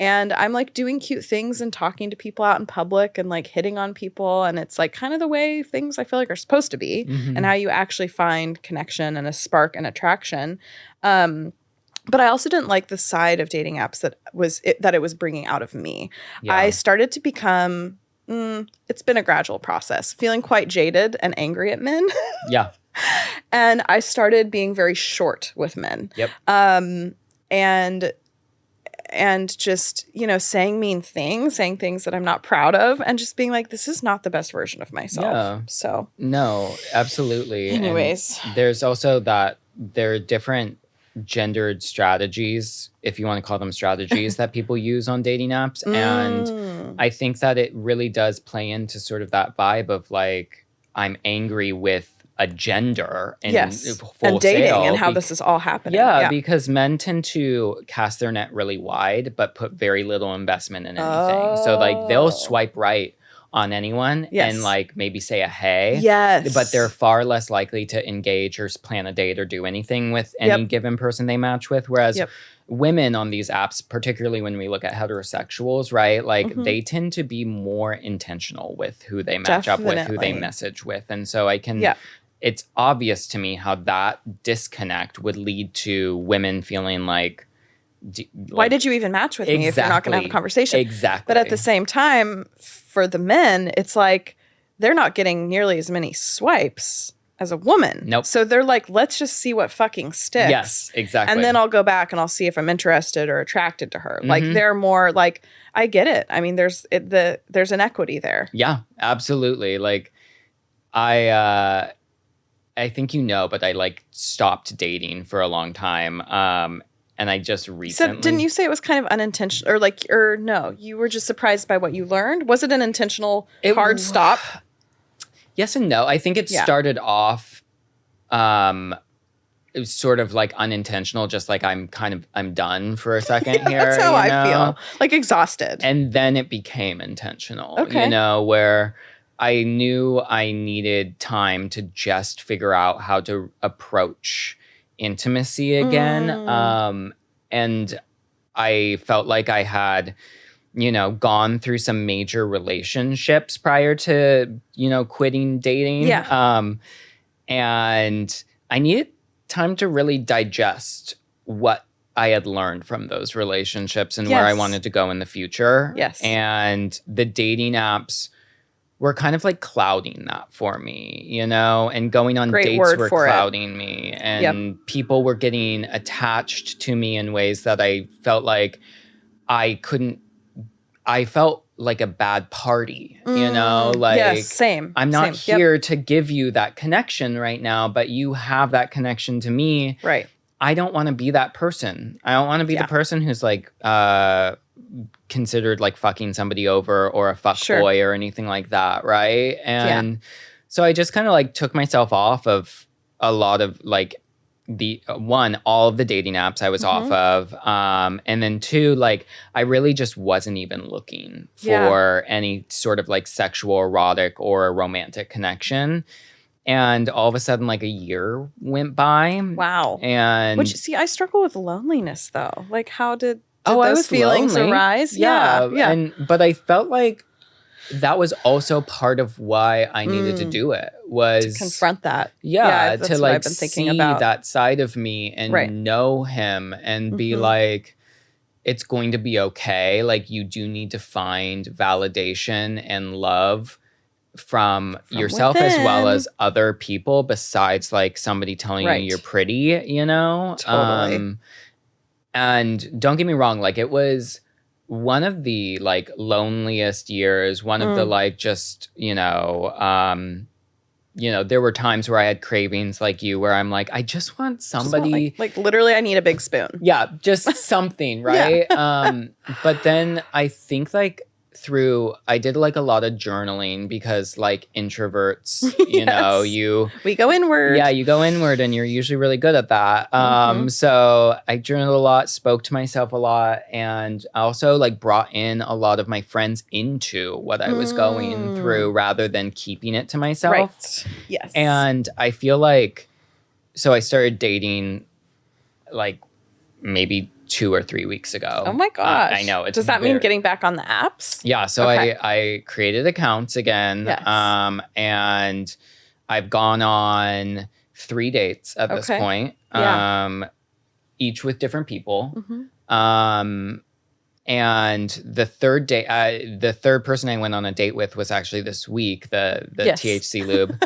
And I'm like doing cute things and talking to people out in public and like hitting on people. And it's like kind of the way things I feel like are supposed to be and how you actually find connection and a spark and attraction. But I also didn't like the side of dating apps that it was bringing out of me. Yeah. I started to become, it's been a gradual process, feeling quite jaded and angry at men. Yeah. And I started being very short with men. Yep. And just, you know, saying mean things, saying things that I'm not proud of, and just being like, this is not the best version of myself. Yeah. So. No, absolutely. Anyways. And there's also that there are different gendered strategies, if you want to call them strategies, that people use on dating apps. And I think that it really does play into sort of that vibe of like, I'm angry with a gender in full and dating sail and how this is all happening. Yeah, because men tend to cast their net really wide, but put very little investment in anything. So like they'll swipe right on anyone and like maybe say a hey. Yes. But they're far less likely to engage or plan a date or do anything with any given person they match with. Whereas women on these apps, particularly when we look at heterosexuals, right? Like they tend to be more intentional with who they match up with, who they message with. And so I can... It's obvious to me how that disconnect would lead to women feeling like... why did you even match with me if you're not going to have a conversation? Exactly. But at the same time, for the men, it's like they're not getting nearly as many swipes as a woman. Nope. So they're like, let's just see what fucking sticks. Yes, exactly. And then I'll go back and I'll see if I'm interested or attracted to her. Like they're more like, I get it. I mean, there's an equity there. Yeah, absolutely. Like I think but I like stopped dating for a long time. And I just recently... So didn't you say it was kind of unintentional? Or no, you were just surprised by what you learned? Was it an intentional hard stop? Yes and no. I think it started off... it was sort of like unintentional, just like I'm done for a second here. That's how I feel. Like exhausted. And then it became intentional, okay. Where... I knew I needed time to just figure out how to approach intimacy again. And I felt like I had, gone through some major relationships prior to, quitting dating. Yeah. And I needed time to really digest what I had learned from those relationships and where I wanted to go in the future. Yes. And the dating apps were kind of like clouding that for me, and going on dates were clouding me. And people were getting attached to me in ways that I felt like I felt like a bad party, like yes, same. I'm not here to give you that connection right now, but you have that connection to me. Right. I don't want to be that person. I don't want to be the person who's like, considered like fucking somebody over or a fuck boy or anything like that, right? And so I just kind of like took myself off of a lot of like all of the dating apps I was off of, and then 2, like I really just wasn't even looking for any sort of like sexual, erotic, or romantic connection. And all of a sudden, like a year went by. Wow. And I struggle with loneliness though. Like how did those feelings arise? Yeah. But I felt like that was also part of why I needed to do it, was to confront that. Yeah, that's to what like I've been thinking see about. that side of me and know him and be like, it's going to be okay. Like you do need to find validation and love from yourself within. As well as other people besides like somebody telling you you're pretty, Totally. And don't get me wrong, like it was one of the like loneliest years, one of the like just, there were times where I had cravings like you where I'm like, I just want somebody like literally I need a big spoon. Yeah, just something, right? But then I think like I did like a lot of journaling because like introverts, we go inward. Yeah, you go inward and you're usually really good at that. So I journaled a lot, spoke to myself a lot, and also like brought in a lot of my friends into what I was going through rather than keeping it to myself. Right. Yes. And I feel like, so I started dating like maybe 2 or 3 weeks ago. Oh my gosh. I know. Does that mean getting back on the apps? Yeah. So I created accounts again. Yes. And I've gone on 3 dates at this point. Each with different people. And the third person I went on a date with was actually this week, the THC lube.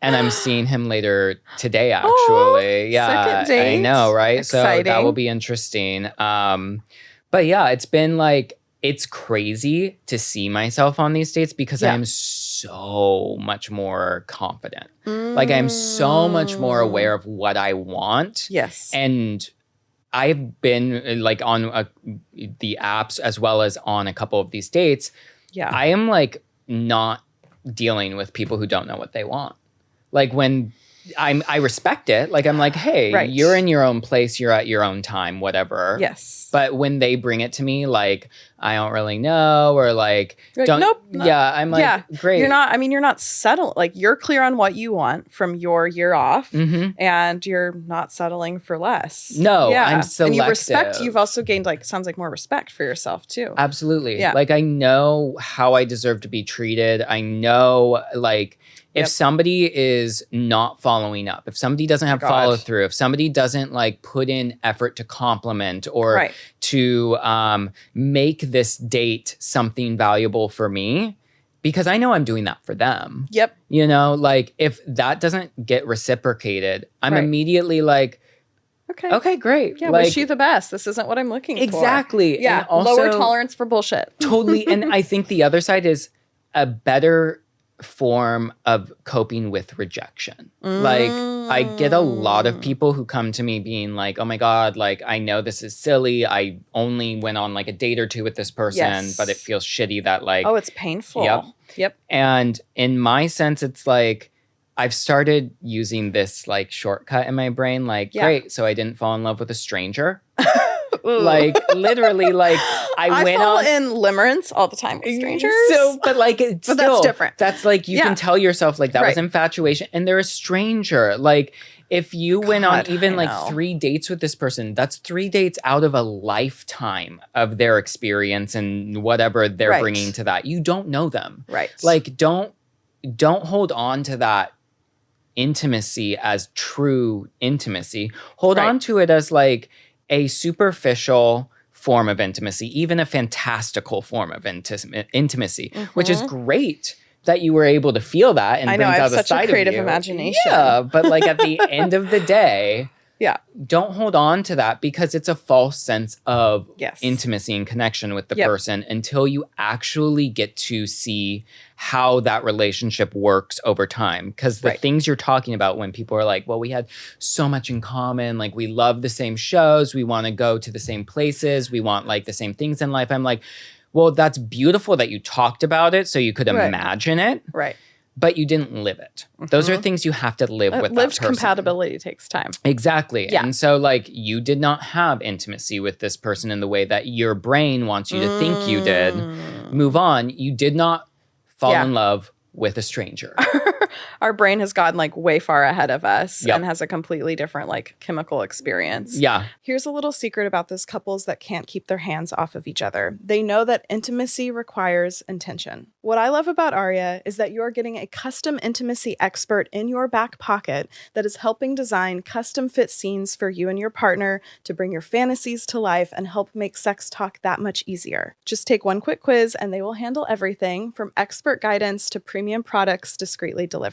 And I'm seeing him later today, actually. Oh, second date. I know, right? Exciting. So that will be interesting. But yeah, it's been like, it's crazy to see myself on these dates because I'm so much more confident. Like I'm so much more aware of what I want. Yes. And I've been like on the apps as well as on a couple of these dates. Yeah. I am like not dealing with people who don't know what they want. Like when I respect it. Like I'm like, hey, you're in your own place. You're at your own time, whatever. Yes. But when they bring it to me, like, I don't really know, or like, don't. Nope. Yeah. I'm like, great. You're not settled. Like you're clear on what you want from your year off and you're not settling for less. No, I'm selective. And you respect, you've also gained sounds like more respect for yourself too. Absolutely. Yeah. Like I know how I deserve to be treated. I know like, if somebody is not following up, if somebody doesn't have follow through, if somebody doesn't like put in effort to compliment or to make this date something valuable for me, because I know I'm doing that for them. Yep. You know, like if that doesn't get reciprocated, I'm immediately like, okay, great. Yeah, like, wish you the best. This isn't what I'm looking for. Exactly. Yeah, and also, lower tolerance for bullshit. Totally. And I think the other side is a better form of coping with rejection. Like I get a lot of people who come to me being like, oh my God, like I know this is silly. I only went on like a date or two with this person, but it feels shitty that like, oh, it's painful. Yep. And in my sense, it's like, I've started using this like shortcut in my brain. Like, great. So I didn't fall in love with a stranger. Like literally, like I went fall on in limerence all the time with strangers. So, but like it's but still that's different. That's like you can tell yourself like that was infatuation, and they're a stranger. Like if you went on even like 3 dates with this person, that's 3 dates out of a lifetime of their experience and whatever they're bringing to that. You don't know them, right? Like don't hold on to that intimacy as true intimacy. Hold on to it as like a superficial form of intimacy, even a fantastical form of intimacy, which is great that you were able to feel that and brings out a side of you. I have such a creative imagination. Yeah, but like at the end of the day, don't hold on to that because it's a false sense of intimacy and connection with the person until you actually get to see how that relationship works over time. Because the things you're talking about when people are like, well, we had so much in common. Like we love the same shows. We want to go to the same places. We want like the same things in life. I'm like, well, that's beautiful that you talked about it so you could imagine it. Right. But you didn't live it. Those are things you have to live with that lived person. compatibility takes time. Exactly. Yeah. And so like you did not have intimacy with this person in the way that your brain wants you to think you did. Move on. You did not fall in love with a stranger. Our brain has gotten like way far ahead of us and has a completely different like chemical experience. Yeah. Here's a little secret about those couples that can't keep their hands off of each other. They know that intimacy requires intention. What I love about Aria is that you're getting a custom intimacy expert in your back pocket that is helping design custom fit scenes for you and your partner to bring your fantasies to life and help make sex talk that much easier. Just take one quick quiz and they will handle everything from expert guidance to premium products discreetly delivered.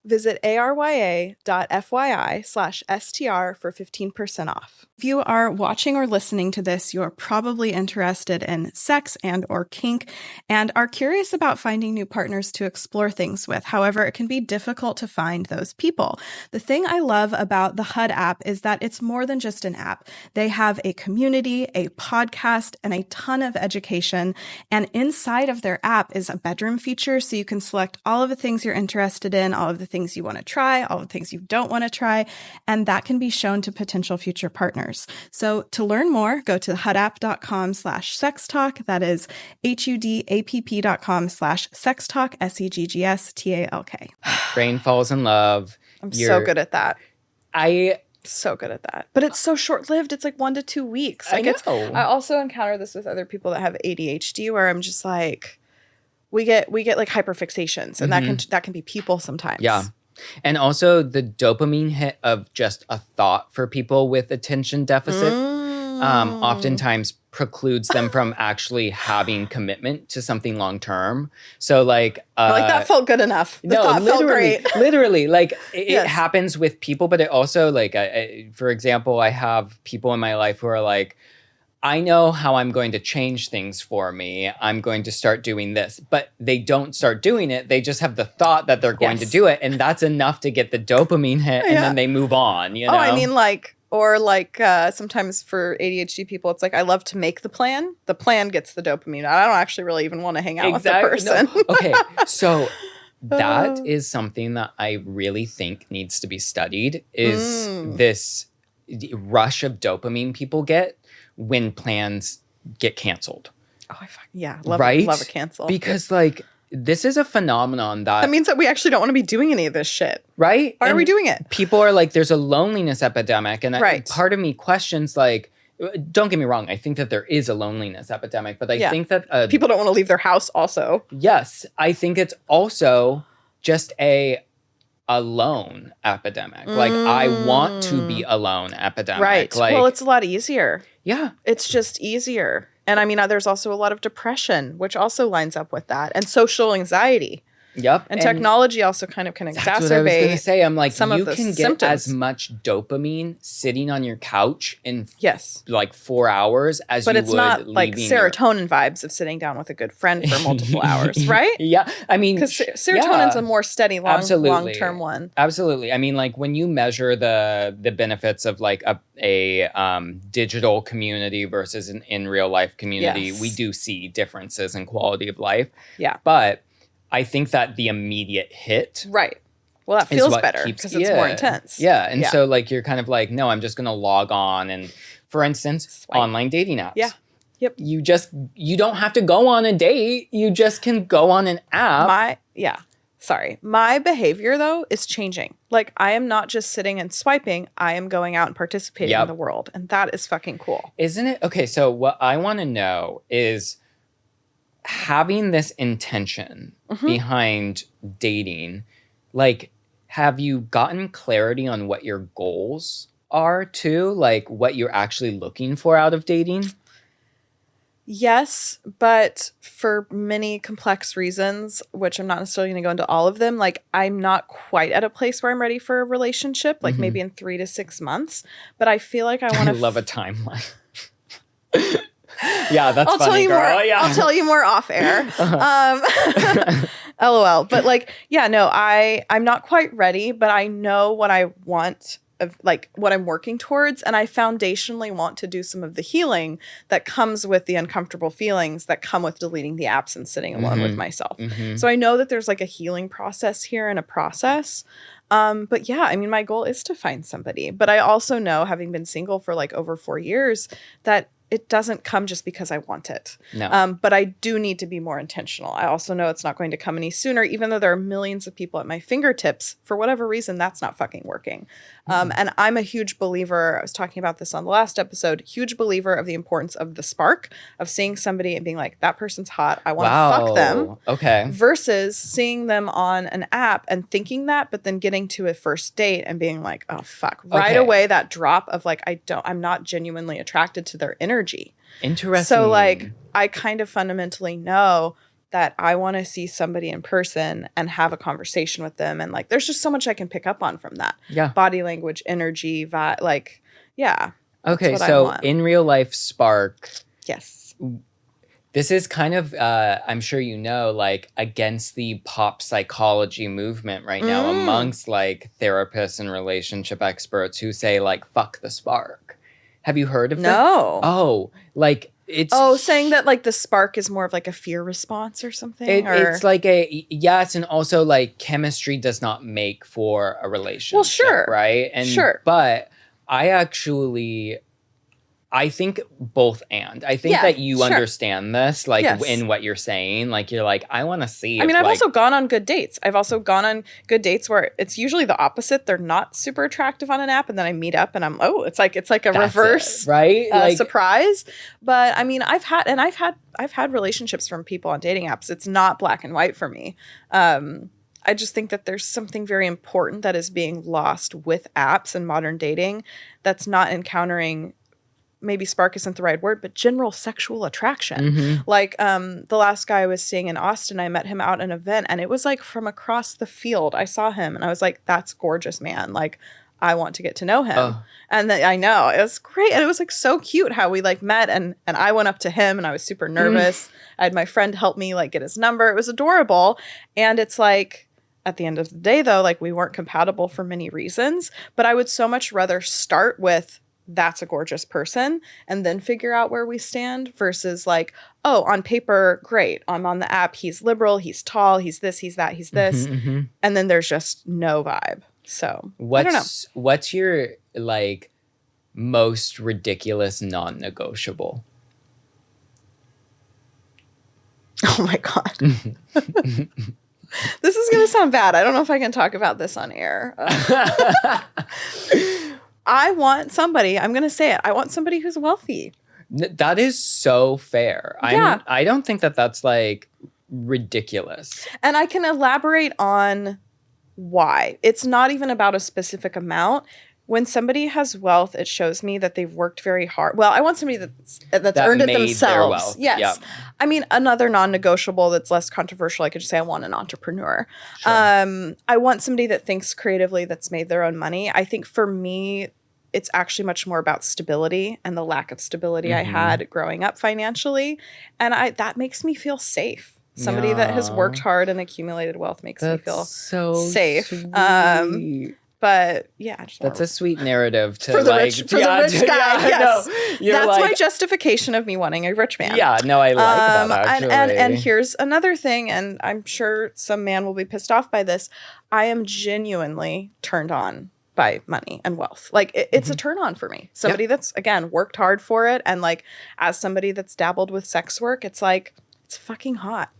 Visit arya.fyi/STR for 15% off. If you are watching or listening to this, you're probably interested in sex and or kink and are curious about finding new partners to explore things with. However, it can be difficult to find those people. The thing I love about the HUD app is that it's more than just an app. They have a community, a podcast, and a ton of education. And inside of their app is a bedroom feature, so you can select all of the things you're interested in, all of the things you want to try, all the things you don't want to try, and that can be shown to potential future partners. So to learn more, go to hudapp.com/sextalk. That is hudapp.com/sextalk, SEGGSTALK. Brain falls in love. I'm so good at that. So good at that. But it's so short-lived. It's like 1 to 2 weeks. Like I also encounter this with other people that have ADHD where I'm just like, we get like hyperfixations and that can be people sometimes. Yeah. And also the dopamine hit of just a thought for people with attention deficit oftentimes precludes them from actually having commitment to something long term. So like that felt good enough. The thought felt great. Literally, like it happens with people, but it also like for example, I have people in my life who are like, I know how I'm going to change things for me. I'm going to start doing this. But they don't start doing it. They just have the thought that they're going to do it. And that's enough to get the dopamine hit. And then they move on, you know? Oh, I mean, sometimes for ADHD people, it's like, I love to make the plan. The plan gets the dopamine. I don't actually really even want to hang out with the person. No. Okay, so that is something that I really think needs to be studied, is this rush of dopamine people get when plans get canceled. Oh, love a cancel. Because like this is a phenomenon that means that we actually don't want to be doing any of this shit. Right? Why are we doing it? People are like, there's a loneliness epidemic. And part of me questions, like, don't get me wrong, I think that there is a loneliness epidemic, but I think that people don't want to leave their house also. Yes. I think it's also just a alone epidemic. Like, I want to be alone epidemic. Right. Like, well, it's a lot easier. Yeah. It's just easier. And I mean, there's also a lot of depression, which also lines up with that, and social anxiety. Yep. And technology also kind of can exacerbate. That's what I was going to say. I'm like, some you of the can get symptoms. as much dopamine sitting on your couch in yes, like 4 hours as but you it's would not like serotonin vibes of sitting down with a good friend for multiple hours, right? Yeah. I mean, because serotonin's a more steady, long-term one. Absolutely. I mean, like when you measure the benefits of like a digital community versus an in real life community, we do see differences in quality of life. Yeah. But I think that the immediate hit. Right. Well, that feels better because it's more intense. Yeah. And so like, you're kind of like, no, I'm just going to log on. And for instance, online dating apps. Yeah. Yep. You don't have to go on a date. You just can go on an app. My behavior though is changing. Like I am not just sitting and swiping. I am going out and participating in the world. And that is fucking cool. Isn't it? Okay. So what I want to know is having this intention behind dating, like, have you gotten clarity on what your goals are too? Like what you're actually looking for out of dating? Yes, but for many complex reasons, which I'm not necessarily going to go into all of them, like I'm not quite at a place where I'm ready for a relationship, like maybe in 3 to 6 months, but I feel like I want to... I love a timeline. Yeah, that's funny, girl. I'll tell you more off air. LOL. But like, I'm not quite ready, but I know what I want, of like what I'm working towards. And I foundationally want to do some of the healing that comes with the uncomfortable feelings that come with deleting the apps and sitting alone with myself. So I know that there's like a healing process here and a process. But yeah, I mean, my goal is to find somebody, but I also know, having been single for like over 4 years, that it doesn't come just because I want it. No. But I do need to be more intentional. I also know it's not going to come any sooner, even though there are millions of people at my fingertips. For whatever reason, that's not fucking working. And I'm a huge believer, I was talking about this on the last episode, huge believer of the importance of the spark, of seeing somebody and being like, that person's hot, I want to fuck them. Okay. Versus seeing them on an app and thinking that, but then getting to a first date and being like, oh fuck. Right away, that drop of like, I'm not genuinely attracted to their energy. Interesting. So like, I kind of fundamentally know that I want to see somebody in person and have a conversation with them. And like, there's just so much I can pick up on from that. Yeah. Body language, energy, like, yeah. Okay. So in real life spark. Yes. This is kind of, I'm sure you know, like against the pop psychology movement right now amongst like therapists and relationship experts who say like, fuck the spark. Have you heard of that? No. Oh, like it's... Oh, saying that like the spark is more of like a fear response or something? It's like yes, and also like chemistry does not make for a relationship. Well, sure. Right? And sure. But I think both and. I think that you understand this, like in what you're saying. Like you're like, I want to see. I mean, I've also gone on good dates. I've also gone on good dates where it's usually the opposite. They're not super attractive on an app, and then I meet up and I'm it's like a reverse surprise. But I mean, I've had relationships from people on dating apps. It's not black and white for me. I just think that there's something very important that is being lost with apps and modern dating that's not encountering. Maybe spark isn't the right word, but general sexual attraction. Like the last guy I was seeing in Austin, I met him out at an event and it was like from across the field. I saw him and I was like, that's gorgeous, man. Like I want to get to know him. And I know it was great. And it was like so cute how we like met and I went up to him and I was super nervous. I had my friend help me like get his number. It was adorable. And it's like, at the end of the day though, like we weren't compatible for many reasons, but I would so much rather start with that's a gorgeous person, and then figure out where we stand, versus like, oh, on paper, great. I'm on the app. He's liberal. He's tall. He's this. He's that. He's this. And then there's just no vibe. So I don't know. What's your like most ridiculous non-negotiable? Oh my God. This is going to sound bad. I don't know if I can talk about this on air. I want somebody, I'm going to say it, I want somebody who's wealthy. That is so fair. Yeah. I don't think that that's like ridiculous. And I can elaborate on why. It's not even about a specific amount. When somebody has wealth, it shows me that they've worked very hard. Well, I want somebody that's earned it themselves. Their wealth. Yes. Yep. I mean, another non-negotiable that's less controversial, I could just say I want an entrepreneur. Sure. I want somebody that thinks creatively, that's made their own money. I think for me, it's actually much more about stability and the lack of stability I had growing up financially. And that makes me feel safe. Somebody that has worked hard and accumulated wealth makes me feel so safe. Sweet. But yeah, that's a sweet narrative to for the like, rich guy. Yes, no, that's my justification of me wanting a rich man. Yeah, no, I like that actually. And here's another thing, and I'm sure some man will be pissed off by this. I am genuinely turned on by money and wealth. Like it's a turn on for me. Somebody that's again worked hard for it, and like as somebody that's dabbled with sex work, it's like it's fucking hot.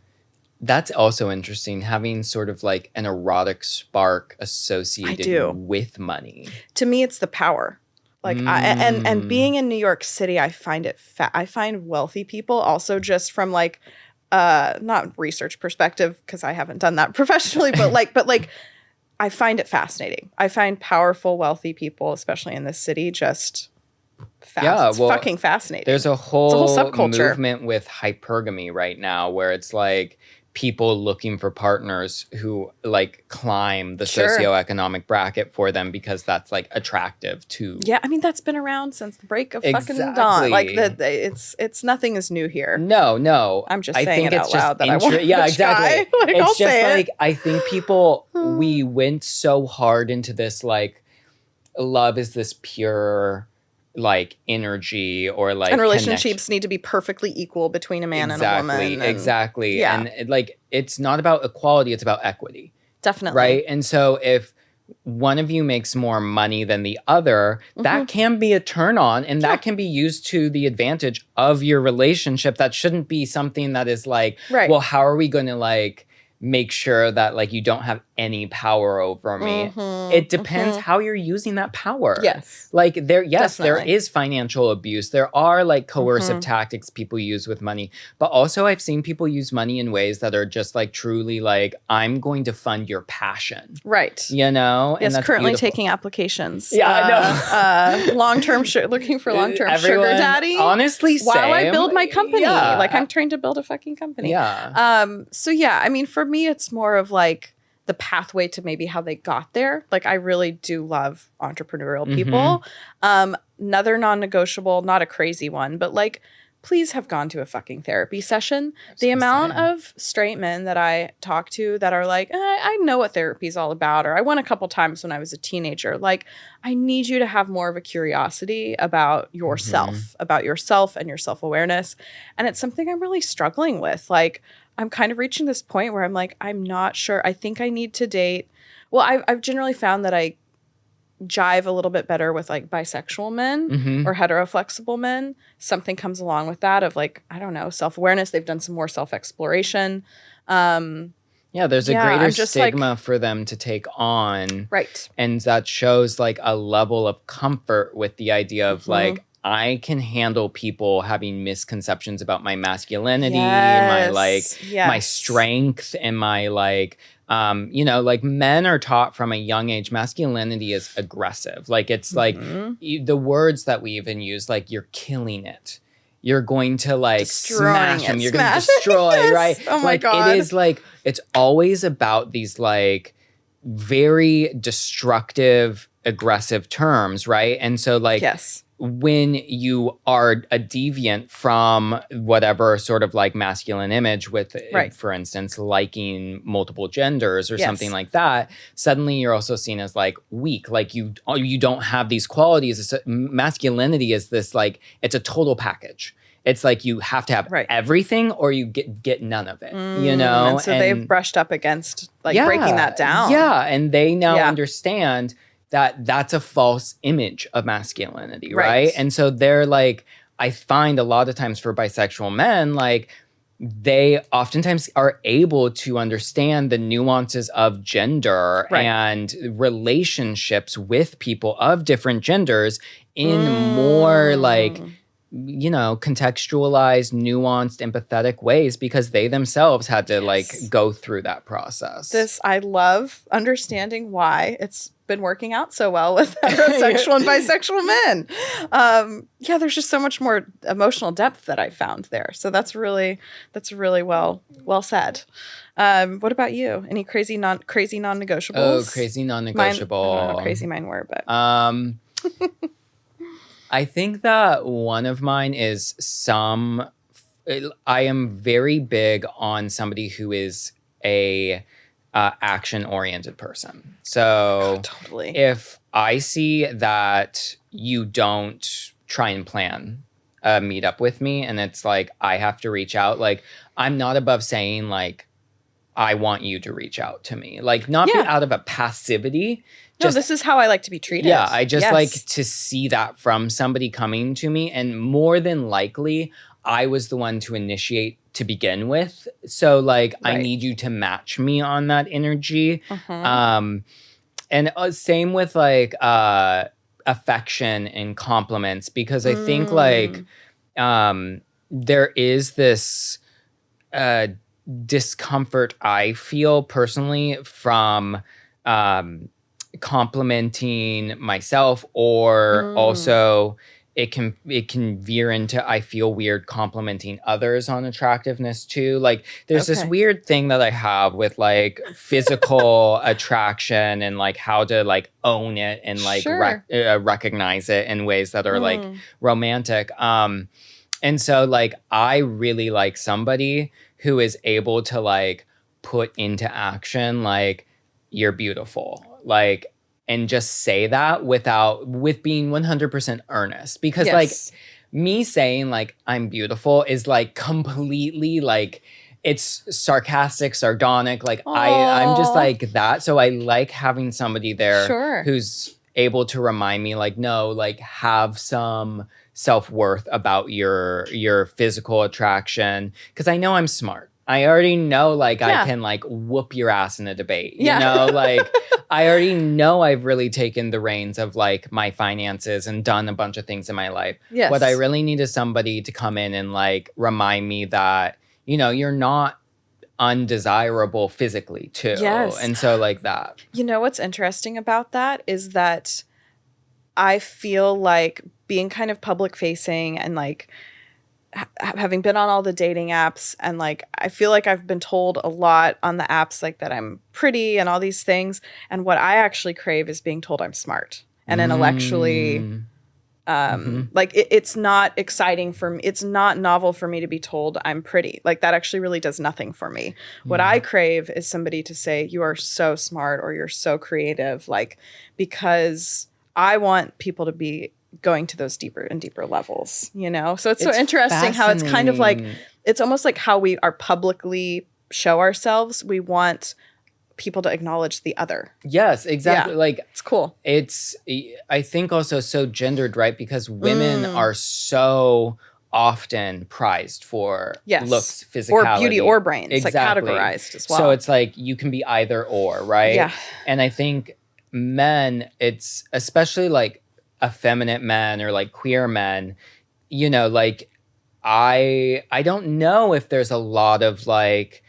That's also interesting, having sort of like an erotic spark associated with money. To me, it's the power. Like and being in New York City, I find it I find wealthy people also just from like not research perspective, because I haven't done that professionally, but like I find it fascinating. I find powerful, wealthy people, especially in this city, just fucking fascinating. There's a whole subculture movement with hypergamy right now where it's like people looking for partners who like climb the socioeconomic bracket for them because that's like attractive to. Yeah, I mean that's been around since the break of fucking dawn. Like it's nothing is new here. No. I'm just saying it out loud that I want. Yeah, exactly. Like, it's I'll just say like I think people we went so hard into this like love is this pure like energy or like and relationships need to be perfectly equal between a man and a woman. Exactly. Yeah. And like it's not about equality, it's about equity. Definitely. Right? And so if one of you makes more money than the other, that can be a turn on and that can be used to the advantage of your relationship. That shouldn't be something that is like, well, how are we going to like make sure that like you don't have any power over me? It depends how you're using that power. Yes. Like there is financial abuse. There are like coercive tactics people use with money, but also I've seen people use money in ways that are just like truly like, I'm going to fund your passion. Right. You know? Yes, and that's currently beautiful. taking applications. Yeah, I know. Long-term, looking for long-term sugar daddy. Honestly, while I build my company. Yeah. Like I'm trying to build a fucking company. Yeah. So yeah, I mean, for me, it's more of like the pathway to maybe how they got there. Like I really do love entrepreneurial people. Another non-negotiable, not a crazy one, but like, please have gone to a fucking therapy session. The amount of straight men that I talk to that are like, I know what therapy is all about, or I went a couple times when I was a teenager. Like, I need you to have more of a curiosity about yourself, and your self-awareness. And it's something I'm really struggling with. Like, I'm kind of reaching this point where I'm like, I'm not sure. I think I need to date. Well, I've generally found that I jive a little bit better with like bisexual men or heteroflexible men. Something comes along with that of like, I don't know, self-awareness. They've done some more self-exploration. There's a greater stigma for them to take on. Right. And that shows like a level of comfort with the idea of like, I can handle people having misconceptions about my masculinity, my strength, and my like, like men are taught from a young age, masculinity is aggressive. Like it's like the words that we even use, like you're killing it. You're going to like smash them. You're going to destroy, right? Oh my God. It is like, it's always about these like very destructive, aggressive terms, right? And so like, when you are a deviant from whatever sort of like masculine image with, for instance, liking multiple genders or something like that, suddenly you're also seen as like weak. Like you don't have these qualities. Masculinity is this like, it's a total package. It's like you have to have everything or you get none of it, you know? And so they've brushed up against like breaking that down. Yeah, and they now understand that that's a false image of masculinity, right? And so they're like, I find a lot of times for bisexual men, like they oftentimes are able to understand the nuances of gender and relationships with people of different genders in more like, you know, contextualized, nuanced, empathetic ways because they themselves had to like go through that process. I love understanding why it's been working out so well with heterosexual and bisexual men. There's just so much more emotional depth that I found there. So that's really well said. What about you? Any crazy non-negotiables? Oh, crazy non-negotiable. I don't know how crazy mine were, but I think that one of mine is I am very big on somebody who is a action-oriented person. So totally. If I see that you don't try and plan a meetup with me and it's like I have to reach out, like I'm not above saying like I want you to reach out to me. Like not be out of a passivity. No, this is how I like to be treated. Yeah, I just like to see that from somebody coming to me. And more than likely, I was the one to initiate to begin with. So like, I need you to match me on that energy. And same with like affection and compliments, because I think like there is this discomfort I feel personally from complimenting myself, or also it can veer into I feel weird complimenting others on attractiveness too. Like there's this weird thing that I have with like physical attraction and like how to like own it and like recognize it in ways that are like romantic. And so like I really like somebody who is able to like put into action like you're beautiful, like, and just say that with being 100% earnest, because like me saying like I'm beautiful is like completely like it's sarcastic, sardonic, like I'm just like that. So I like having somebody there who's able to remind me like, no, like have some self-worth about your physical attraction, because I know I'm smart. I already know, like, I can, like, whoop your ass in a debate, you know? Like, I already know I've really taken the reins of, like, my finances and done a bunch of things in my life. Yes. What I really need is somebody to come in and, like, remind me that, you know, you're not undesirable physically, too. Yes. And so, like, that. You know what's interesting about that is that I feel like being kind of public-facing and, like, having been on all the dating apps, and like I feel like I've been told a lot on the apps like that I'm pretty and all these things, and what I actually crave is being told I'm smart and intellectually like it's not exciting for me, it's not novel for me to be told I'm pretty. Like that actually really does nothing for me. What I crave is somebody to say you are so smart or you're so creative, like, because I want people to be going to those deeper and deeper levels, you know? So it's so interesting how it's kind of like, it's almost like how we are publicly show ourselves. We want people to acknowledge the other. Yes, exactly. Yeah, like it's cool. It's, I think also so gendered, right? Because women are so often prized for looks, physicality. Or beauty or brains, exactly. Like categorized as well. So it's like you can be either or, right? Yeah. And I think men, it's especially like effeminate men or like queer men, you know, like I don't know if there's a lot of like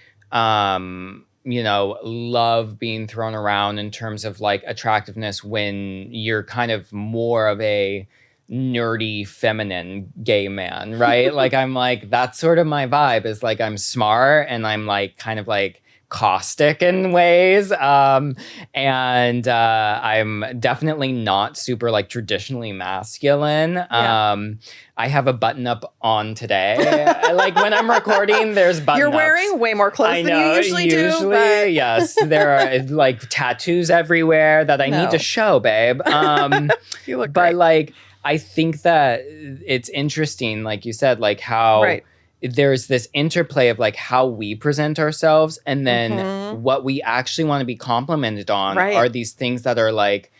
you know, love being thrown around in terms of like attractiveness when you're kind of more of a nerdy feminine gay man, right? Like I'm like, that's sort of my vibe, is like I'm smart and I'm like kind of like caustic in ways. And I'm definitely not super like traditionally masculine. I have a button up on today. Like when I'm recording, there's button You're wearing way more clothes than you usually do. But... yes. There are like tattoos everywhere that I need to show, babe. You look but great. like, I think that it's interesting, like you said, like how there's this interplay of like how we present ourselves and then what we actually want to be complimented on are these things that are like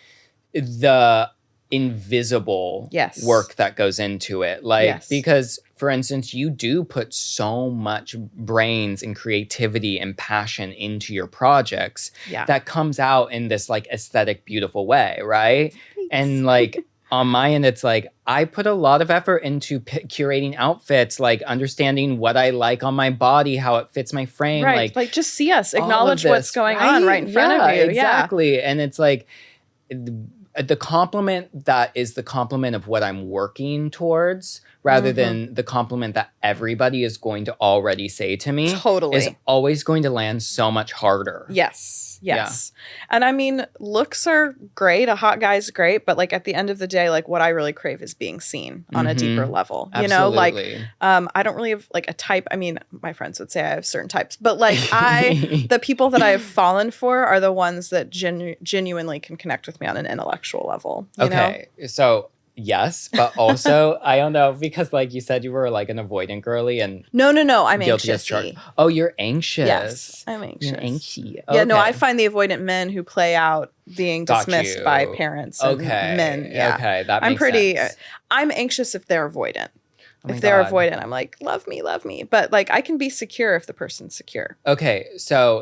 the invisible work that goes into it. Like, because for instance, you do put so much brains and creativity and passion into your projects that comes out in this like aesthetic, beautiful way. Right. Thanks. And like, on my end, it's like I put a lot of effort into curating outfits, like understanding what I like on my body, how it fits my frame. Right. Like just see us, acknowledge what's going on right in front of you. Exactly. Yeah. And it's like the compliment that is the compliment of what I'm working towards rather than the compliment that everybody is going to already say to me is always going to land so much harder. Yes. Yeah. And I mean, looks are great. A hot guy's great. But like at the end of the day, like what I really crave is being seen on a deeper level. Absolutely. You know, like I don't really have like a type. I mean, my friends would say I have certain types. But like the people that I have fallen for are the ones that genuinely can connect with me on an intellectual level. You know? So... yes, but also, I don't know, because like you said, you were like an avoidant girly and... No, I'm anxious. Oh, you're anxious. Yes, I'm anxious. You're anxious. Yeah, no, I find the avoidant men who play out being dismissed by parents and men. Yeah. Okay, that makes sense. I'm anxious if they're avoidant. If they're avoidant, I'm like, love me. But like, I can be secure if the person's secure. Okay, so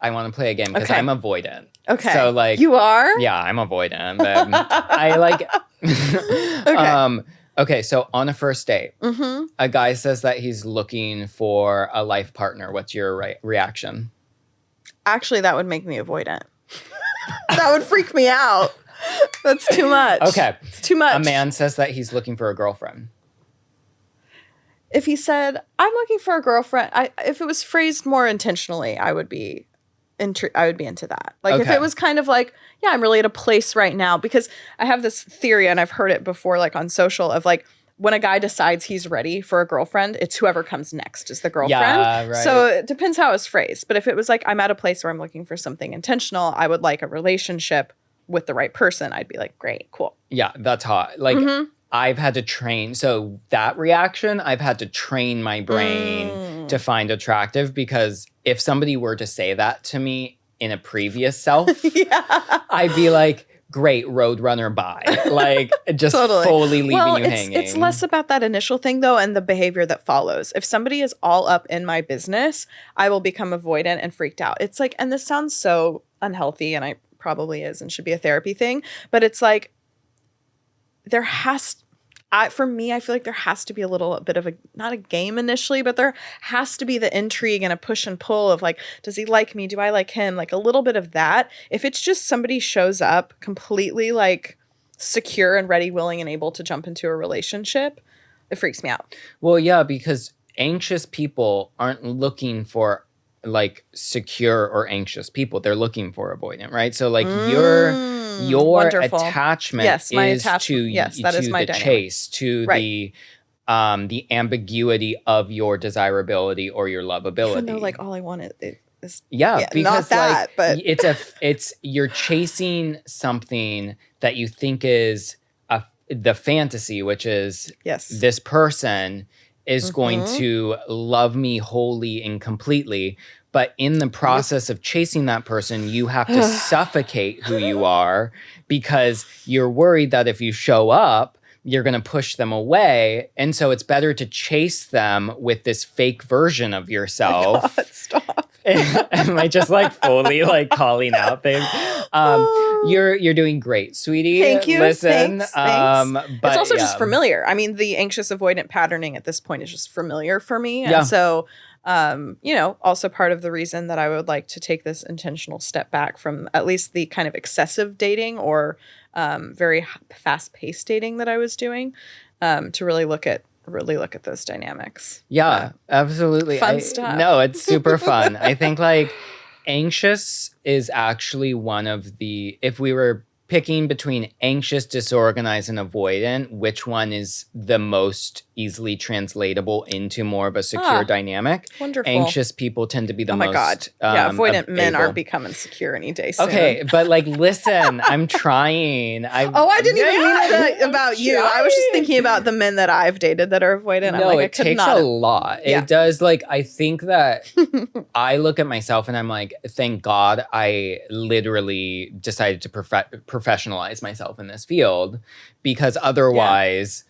I want to play a game because I'm avoidant. Okay. So like... You are? Yeah, I'm avoidant. But I like... Okay, so on a first date, a guy says that he's looking for a life partner. What's your reaction? Actually, that would make me avoidant. That would freak me out. That's too much. Okay. It's too much. A man says that he's looking for a girlfriend. If he said, I'm looking for a girlfriend, if it was phrased more intentionally, I would be into that. Like if it was kind of like, yeah, I'm really at a place right now, because I have this theory and I've heard it before, like on social, of like when a guy decides he's ready for a girlfriend, it's whoever comes next is the girlfriend. Yeah, right. So it depends how it's phrased. But if it was like, I'm at a place where I'm looking for something intentional, I would like a relationship with the right person. I'd be like, great, cool. Yeah, that's hot. Like I've had to train. So that reaction, I've had to train my brain to find attractive, because if somebody were to say that to me in a previous self, I'd be like, great, roadrunner, bye. Like just fully leaving you hanging. It's less about that initial thing though and the behavior that follows. If somebody is all up in my business, I will become avoidant and freaked out. It's like, and this sounds so unhealthy, and I probably is and should be a therapy thing, but it's like, for me, I feel like there has to be a little bit of not a game initially, but there has to be the intrigue and a push and pull of like, does he like me? Do I like him? Like a little bit of that. If it's just somebody shows up completely like secure and ready, willing, and able to jump into a relationship, it freaks me out. Well, yeah, because anxious people aren't looking for like secure or anxious people. They're looking for avoidant, right? So like your wonderful attachment is to the chase, to the ambiguity of your desirability or your lovability. Even though like all I want is because not that, like, but you're chasing something that you think is the fantasy, which is this person is going to love me wholly and completely. But in the process of chasing that person, you have to suffocate who you are, because you're worried that if you show up, you're going to push them away. And so it's better to chase them with this fake version of yourself. God, stop. Am I just like fully like calling out things? You're doing great, sweetie. Thank you. Listen, thanks. But it's also just familiar. I mean, the anxious avoidant patterning at this point is just familiar for me. And so, also part of the reason that I would like to take this intentional step back from at least the kind of excessive dating or very fast-paced dating that I was doing, to really look at really look at those dynamics. Yeah, absolutely. Fun stuff. No, it's super fun. I think like anxious is actually one of the, if we were picking between anxious, disorganized, and avoidant, which one is the most easily translatable into more of a secure dynamic? Wonderful. Anxious people tend to be the most. Oh my God. Yeah, avoidant men aren't becoming secure any day soon. Okay, but like, listen, I'm trying. I didn't even mean it about you. I was just thinking about the men that I've dated that are avoidant. No, it takes a lot. Yeah. It does. Like, I think that I look at myself and I'm like, thank God I literally decided to professionalize myself in this field, because otherwise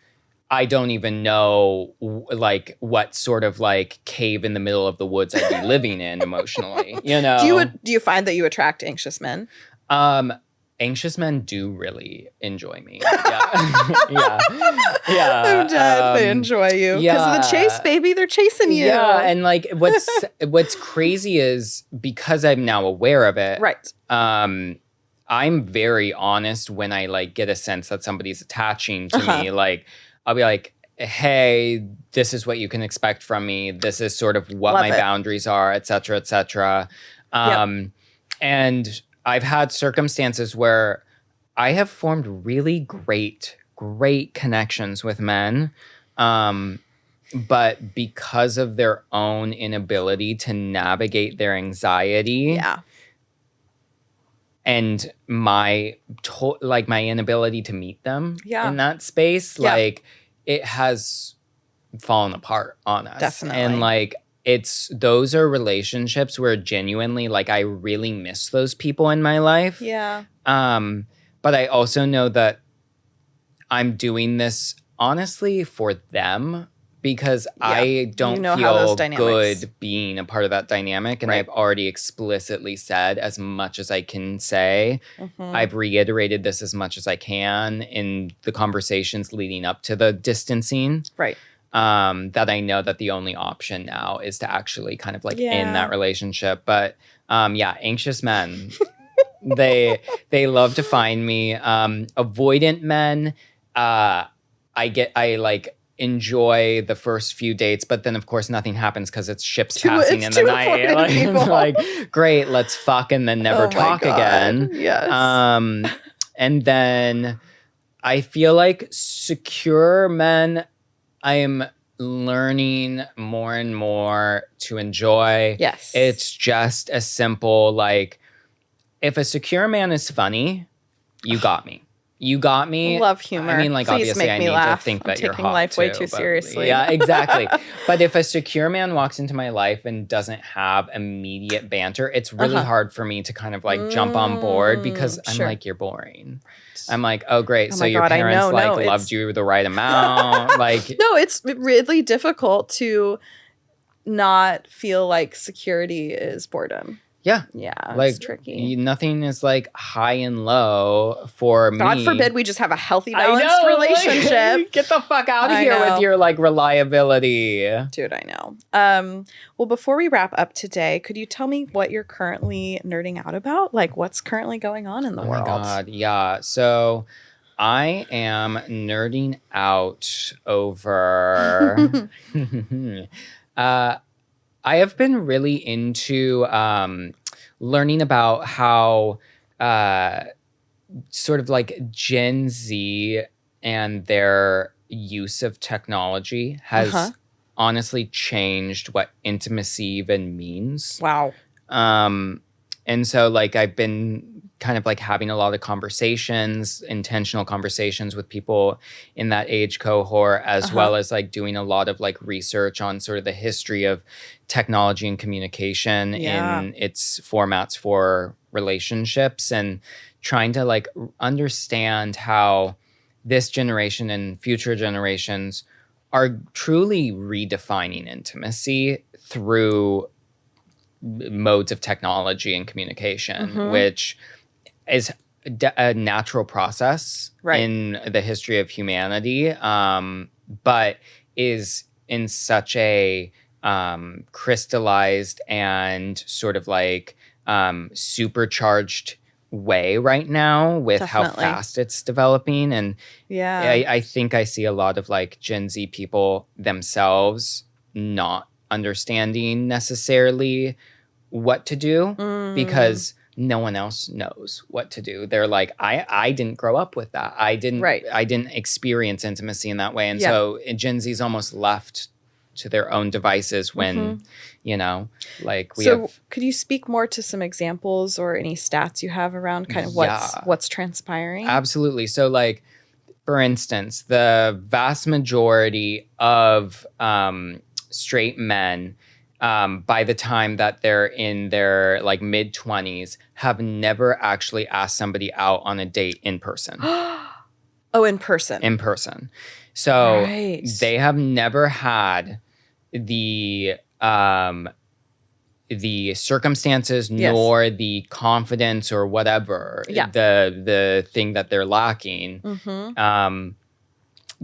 I don't even know like what sort of like cave in the middle of the woods I'd be living in emotionally, you know? Do you find that you attract anxious men? Anxious men do really enjoy me. Yeah. I'm dead. They enjoy you. Because of the chase, baby. They're chasing you. Yeah. And like what's crazy is, because I'm now aware of it. Right. I'm very honest when I like get a sense that somebody's attaching to me. Like, I'll be like, hey, this is what you can expect from me. This is sort of what my boundaries are, et cetera, et cetera. And I've had circumstances where I have formed really great connections with men. But because of their own inability to navigate their anxiety. Yeah. And my inability to meet them in that space, like it has fallen apart on us. Definitely. And like those are relationships where genuinely like I really miss those people in my life. Yeah. But I also know that I'm doing this honestly for them, because I don't feel good being a part of that dynamic. And I've already explicitly said as much as I can say. I've reiterated this as much as I can in the conversations leading up to the distancing. Right. That I know that the only option now is to actually kind of like end that relationship. But anxious men, they love to find me. Avoidant men, I enjoy the first few dates, but then of course nothing happens because it's ships passing in the night. Like, great, let's fuck and then never talk again. Yes. And then I feel like secure men, I am learning more and more to enjoy. Yes. It's just as simple, like, if a secure man is funny, you got me. You got me. Love humor. I mean, like, please obviously, I need to think that you're hot, taking life way too, too seriously. Yeah, exactly. But if a secure man walks into my life and doesn't have immediate banter, it's really hard for me to kind of like jump on board, because I'm like, you're boring. I'm like, oh, great. So your parents loved you the right amount. Like, no, it's really difficult to not feel like security is boredom. Yeah. Yeah, like, it's tricky. Nothing is like high and low for me. God forbid we just have a healthy, balanced relationship. Like, get the fuck out of here with your like reliability. Dude, I know. Well, before we wrap up today, could you tell me what you're currently nerding out about? Like, what's currently going on in the world? Oh my God, yeah. So I am nerding out over... I have been really into learning about how sort of like Gen Z and their use of technology has honestly changed what intimacy even means. Wow. And so like I've been kind of like having a lot of conversations, intentional conversations with people in that age cohort, as well as like doing a lot of like research on sort of the history of technology and communication in its formats for relationships, and trying to like understand how this generation and future generations are truly redefining intimacy through modes of technology and communication, which is a natural process in the history of humanity, but is in such a crystallized and sort of like supercharged way right now with Definitely. how fast it's developing. And yeah, I think I see a lot of like Gen Z people themselves not understanding necessarily what to do because no one else knows what to do. They're like, I didn't grow up with that. I didn't experience intimacy in that way. And so Gen Z is almost left to their own devices when, you know, like could you speak more to some examples or any stats you have around kind of what's transpiring? Absolutely. So like, for instance, the vast majority of straight men, by the time that they're in their like mid-20s, have never actually asked somebody out on a date in person. Oh, in person. In person. So they have never had the circumstances nor the confidence or whatever, the thing that they're lacking,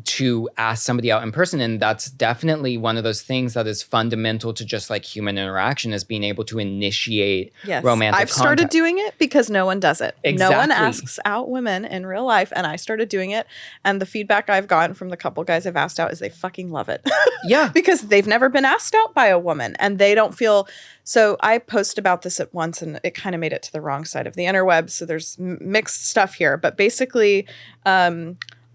to ask somebody out in person. And that's definitely one of those things that is fundamental to just like human interaction, is being able to initiate romantic I've started doing it because no one does it. Exactly. No one asks out women in real life, and I started doing it. And the feedback I've gotten from the couple guys I've asked out is they fucking love it. Yeah. Because they've never been asked out by a woman, and they don't feel... So I posted about this at once, and it kind of made it to the wrong side of the interweb. So there's mixed stuff here. But basically...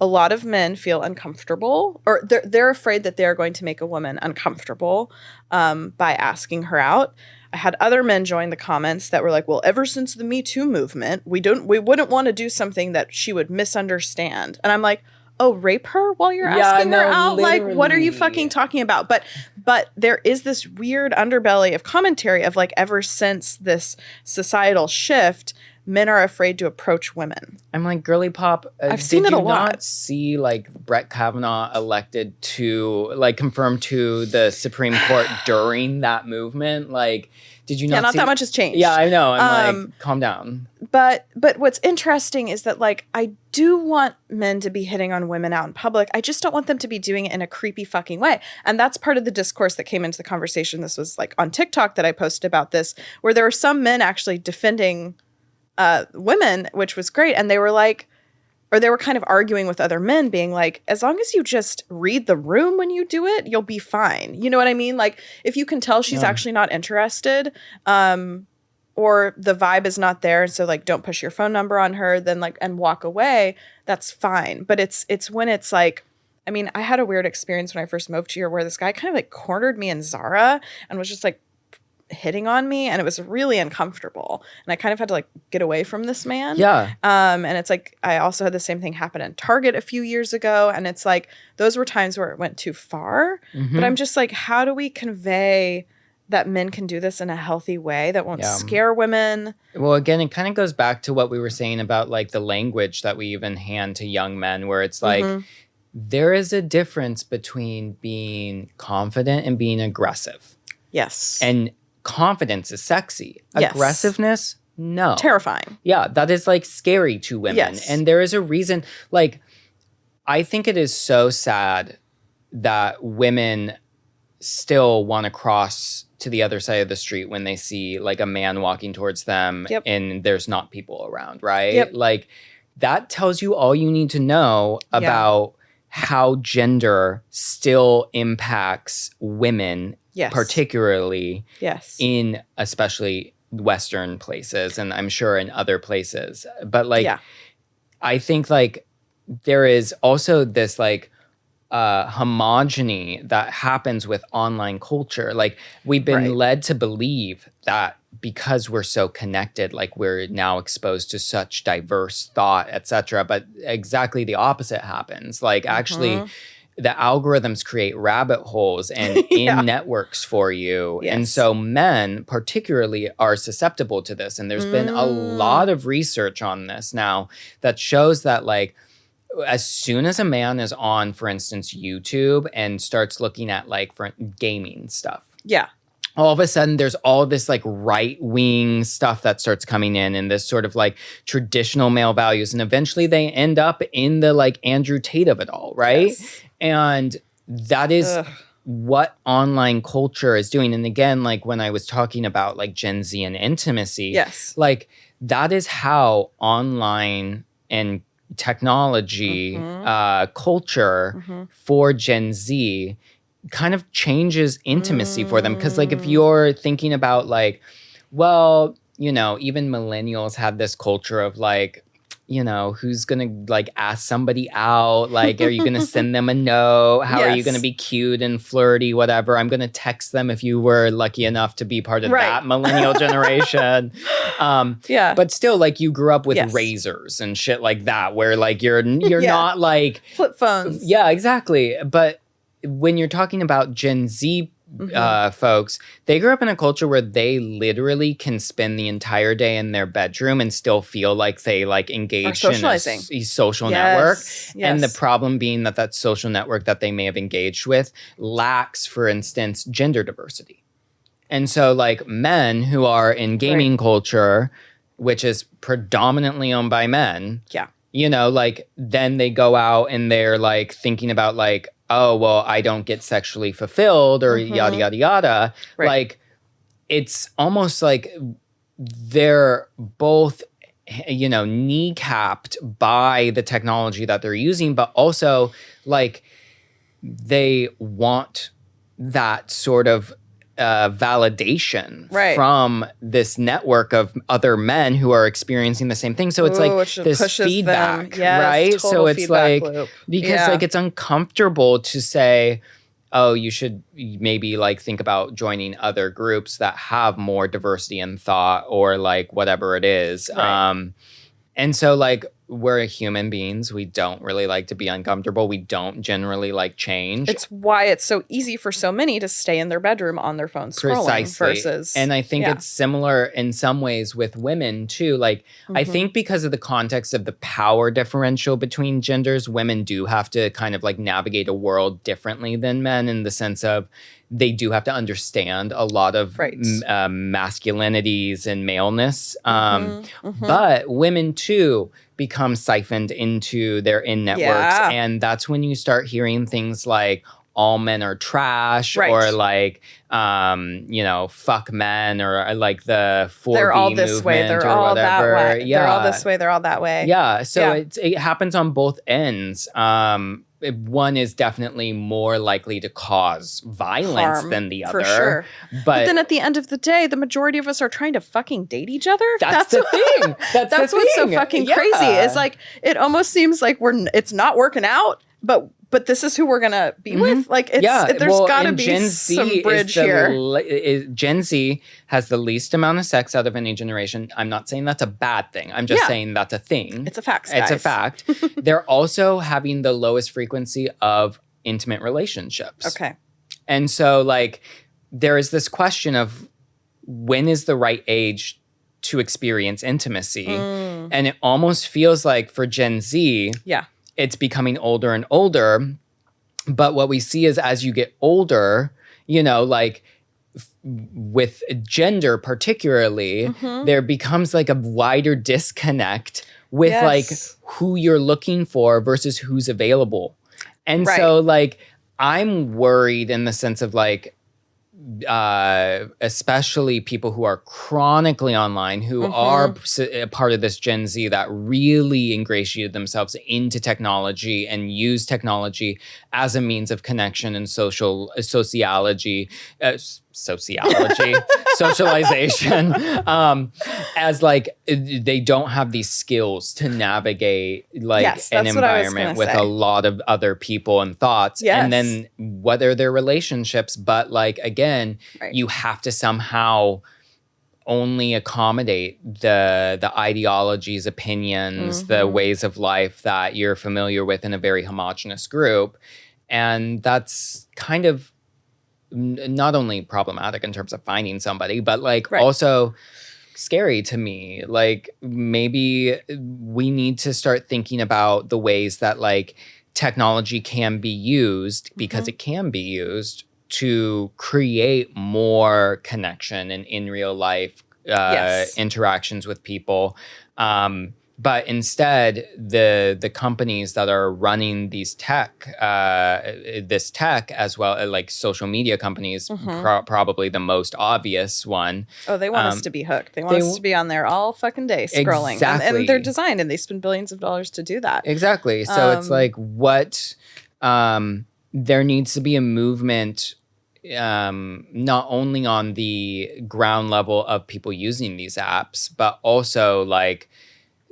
a lot of men feel uncomfortable, or they're afraid that they're going to make a woman uncomfortable by asking her out. I had other men join the comments that were like, well, ever since the Me Too movement, we wouldn't want to do something that she would misunderstand. And I'm like, oh, rape her while you're asking her out? Literally. Like, what are you fucking talking about? But there is this weird underbelly of commentary of like, ever since this societal shift, men are afraid to approach women. I'm like, girly pop. I've seen it a lot. Did you not see like Brett Kavanaugh elected to like confirmed to the Supreme Court during that movement? Like, did you not? Yeah, not see that much has changed. Yeah, I know. I'm like, calm down. But what's interesting is that like I do want men to be hitting on women out in public. I just don't want them to be doing it in a creepy fucking way. And that's part of the discourse that came into the conversation. This was like on TikTok that I posted about this, where there were some men actually defending women, which was great. And they were like, or they were kind of arguing with other men being like, as long as you just read the room when you do it, you'll be fine. You know what I mean? Like if you can tell she's actually not interested, or the vibe is not there. So like, don't push your phone number on her, then like, and walk away. That's fine. But it's when it's like, I mean, I had a weird experience when I first moved here where this guy kind of like cornered me in Zara and was just like hitting on me, and it was really uncomfortable, and I kind of had to like get away from this man. And it's like I also had the same thing happen in Target a few years ago, and it's like those were times where it went too far. But I'm just like, how do we convey that men can do this in a healthy way that won't scare women? Well, again, it kind of goes back to what we were saying about like the language that we even hand to young men, where it's like there is a difference between being confident and being aggressive. Yes. And confidence is sexy. Yes. Aggressiveness, no. Terrifying. Yeah, that is like scary to women. Yes. And there is a reason, like, I think it is so sad that women still want to cross to the other side of the street when they see like a man walking towards them and there's not people around, right? Like that tells you all you need to know about how gender still impacts women. Yes. Particularly in especially Western places, and I'm sure in other places. But like, I think like there is also this like homogeny that happens with online culture. Like we've been led to believe that because we're so connected, like we're now exposed to such diverse thought, etc. But exactly the opposite happens. Like actually the algorithms create rabbit holes and in networks for you. Yes. And so men particularly are susceptible to this. And there's been a lot of research on this now that shows that like as soon as a man is on, for instance, YouTube and starts looking at like for gaming stuff. Yeah. All of a sudden there's all this like right-wing stuff that starts coming in and this sort of like traditional male values. And eventually they end up in the like Andrew Tate of it all, right? Yes. And that is what online culture is doing. And again, like when I was talking about like Gen Z and intimacy, yes, like that is how online and technology culture for Gen Z kind of changes intimacy for them. Because like if you're thinking about like, well, you know, even millennials have this culture of like, you know, who's gonna like ask somebody out? Like, are you gonna send them a note? How are you gonna be cute and flirty? Whatever. I'm gonna text them if you were lucky enough to be part of that millennial generation. But still, like, you grew up with razors and shit like that, where like you're not like flip phones. Yeah, exactly. But when you're talking about Gen Z folks, they grew up in a culture where they literally can spend the entire day in their bedroom and still feel like they like engaged in a social network. And the problem being that social network that they may have engaged with lacks, for instance, gender diversity. And so like men who are in gaming culture, which is predominantly owned by men, you know, like then they go out and they're like thinking about like, oh, well, I don't get sexually fulfilled or yada, yada, yada. Like, it's almost like they're both, you know, kneecapped by the technology that they're using, but also like they want that sort of validation from this network of other men who are experiencing the same thing. So it's like this feedback, right? So it's like, loop. Because like it's uncomfortable to say, oh, you should maybe like think about joining other groups that have more diversity in thought or like whatever it is. And so like we're human beings. We don't really like to be uncomfortable. We don't generally like change. It's why it's so easy for so many to stay in their bedroom on their phone scrolling versus. And I think it's similar in some ways with women too. Like I think because of the context of the power differential between genders, women do have to kind of like navigate a world differently than men in the sense of they do have to understand a lot of masculinities and maleness. But women too become siphoned into their in networks. And that's when you start hearing things like all men are trash or like, you know, fuck men or like the 4B they're all this movement way, they're or all whatever. that way. They're all this way, they're all that way. So it happens on both ends. One is definitely more likely to cause violence than the other. For sure. But then at the end of the day, the majority of us are trying to fucking date each other. That's the thing. That's what's so fucking crazy. It's like, it almost seems like it's not working out, but this is who we're going to be with. Like, there's got to be some bridge here. Gen Z has the least amount of sex out of any generation. I'm not saying that's a bad thing. I'm just saying that's a thing. It's a fact, guys. It's a fact. They're also having the lowest frequency of intimate relationships. Okay. And so, like, there is this question of when is the right age to experience intimacy? And it almost feels like for Gen Z... it's becoming older and older. But what we see is as you get older, you know, like with gender particularly, there becomes like a wider disconnect with like who you're looking for versus who's available. And so like I'm worried in the sense of like, especially people who are chronically online, who are a part of this Gen Z that really ingratiated themselves into technology and use technology as a means of connection and socialization, as like they don't have these skills to navigate like an environment with a lot of other people and thoughts. And then whether they're relationships, but like again, you have to somehow only accommodate the ideologies, opinions, the ways of life that you're familiar with in a very homogenous group. And that's kind of not only problematic in terms of finding somebody, but like also scary to me. Like maybe we need to start thinking about the ways that like technology can be used, because it can be used to create more connection and in real life interactions with people. But instead, the companies that are running these this tech as well, like social media companies, probably the most obvious one. Oh, they want us to be hooked. They want us to be on there all fucking day scrolling. Exactly. And they're designed, and they spend billions of dollars to do that. Exactly. So it's like there needs to be a movement, not only on the ground level of people using these apps, but also like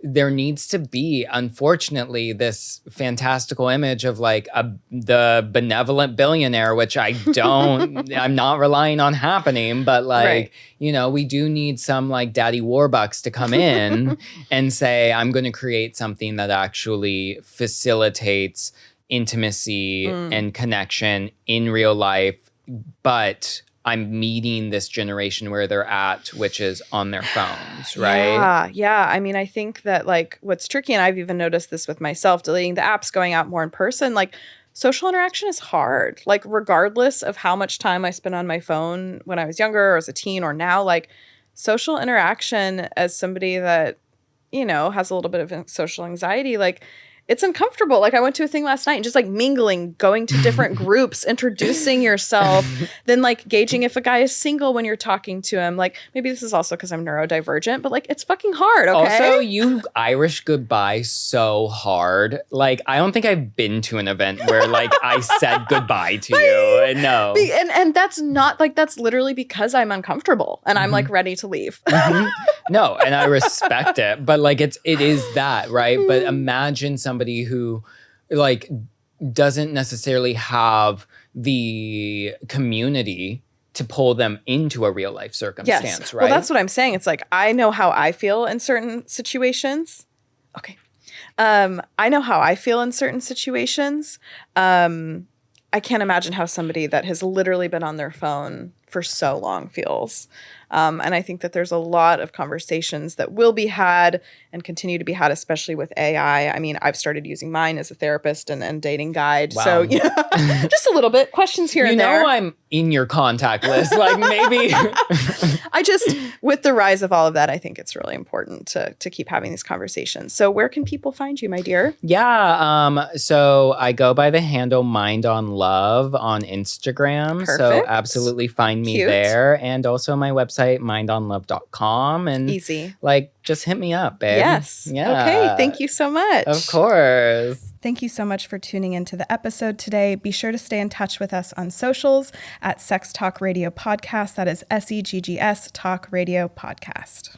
there needs to be, unfortunately, this fantastical image of like the benevolent billionaire, which I'm not relying on happening, but like, we do need some like Daddy Warbucks to come in and say, I'm going to create something that actually facilitates intimacy and connection in real life, but I'm meeting this generation where they're at, which is on their phones, right? Yeah. I mean, I think that like what's tricky, and I've even noticed this with myself, deleting the apps, going out more in person, like social interaction is hard. Like regardless of how much time I spent on my phone when I was younger or as a teen or now, like social interaction as somebody that, has a little bit of social anxiety, like it's uncomfortable. Like I went to a thing last night and just like mingling, going to different groups, introducing yourself, then like gauging if a guy is single when you're talking to him. Like maybe this is also because I'm neurodivergent, but like it's fucking hard. Okay. Also, you Irish goodbye so hard. Like I don't think I've been to an event where like I said goodbye to you. No. And that's not like, that's literally because I'm uncomfortable and I'm like ready to leave. No, and I respect it, but like it is that, right? But imagine somebody who like doesn't necessarily have the community to pull them into a real life circumstance, right? Well, that's what I'm saying. It's like, I know how I feel in certain situations. Okay. I know how I feel in certain situations. I can't imagine how somebody that has literally been on their phone for so long feels. And I think that there's a lot of conversations that will be had and continue to be had, especially with AI. I mean, I've started using mine as a therapist and dating guide. Wow. So, just a little bit, questions here and there. I'm in your contact list. Like maybe. With the rise of all of that, I think it's really important to keep having these conversations. So where can people find you, my dear? Yeah. So I go by the handle Mind on Love on Instagram. Perfect. So absolutely find me there. And also my website, mindonlove.com. And easy. Like, just hit me up, babe. Yes. Yeah. Okay. Thank you so much. Of course. Thank you so much for tuning into the episode today. Be sure to stay in touch with us on socials at Seggs Talk Radio Podcast. That is SEGGS Talk Radio Podcast.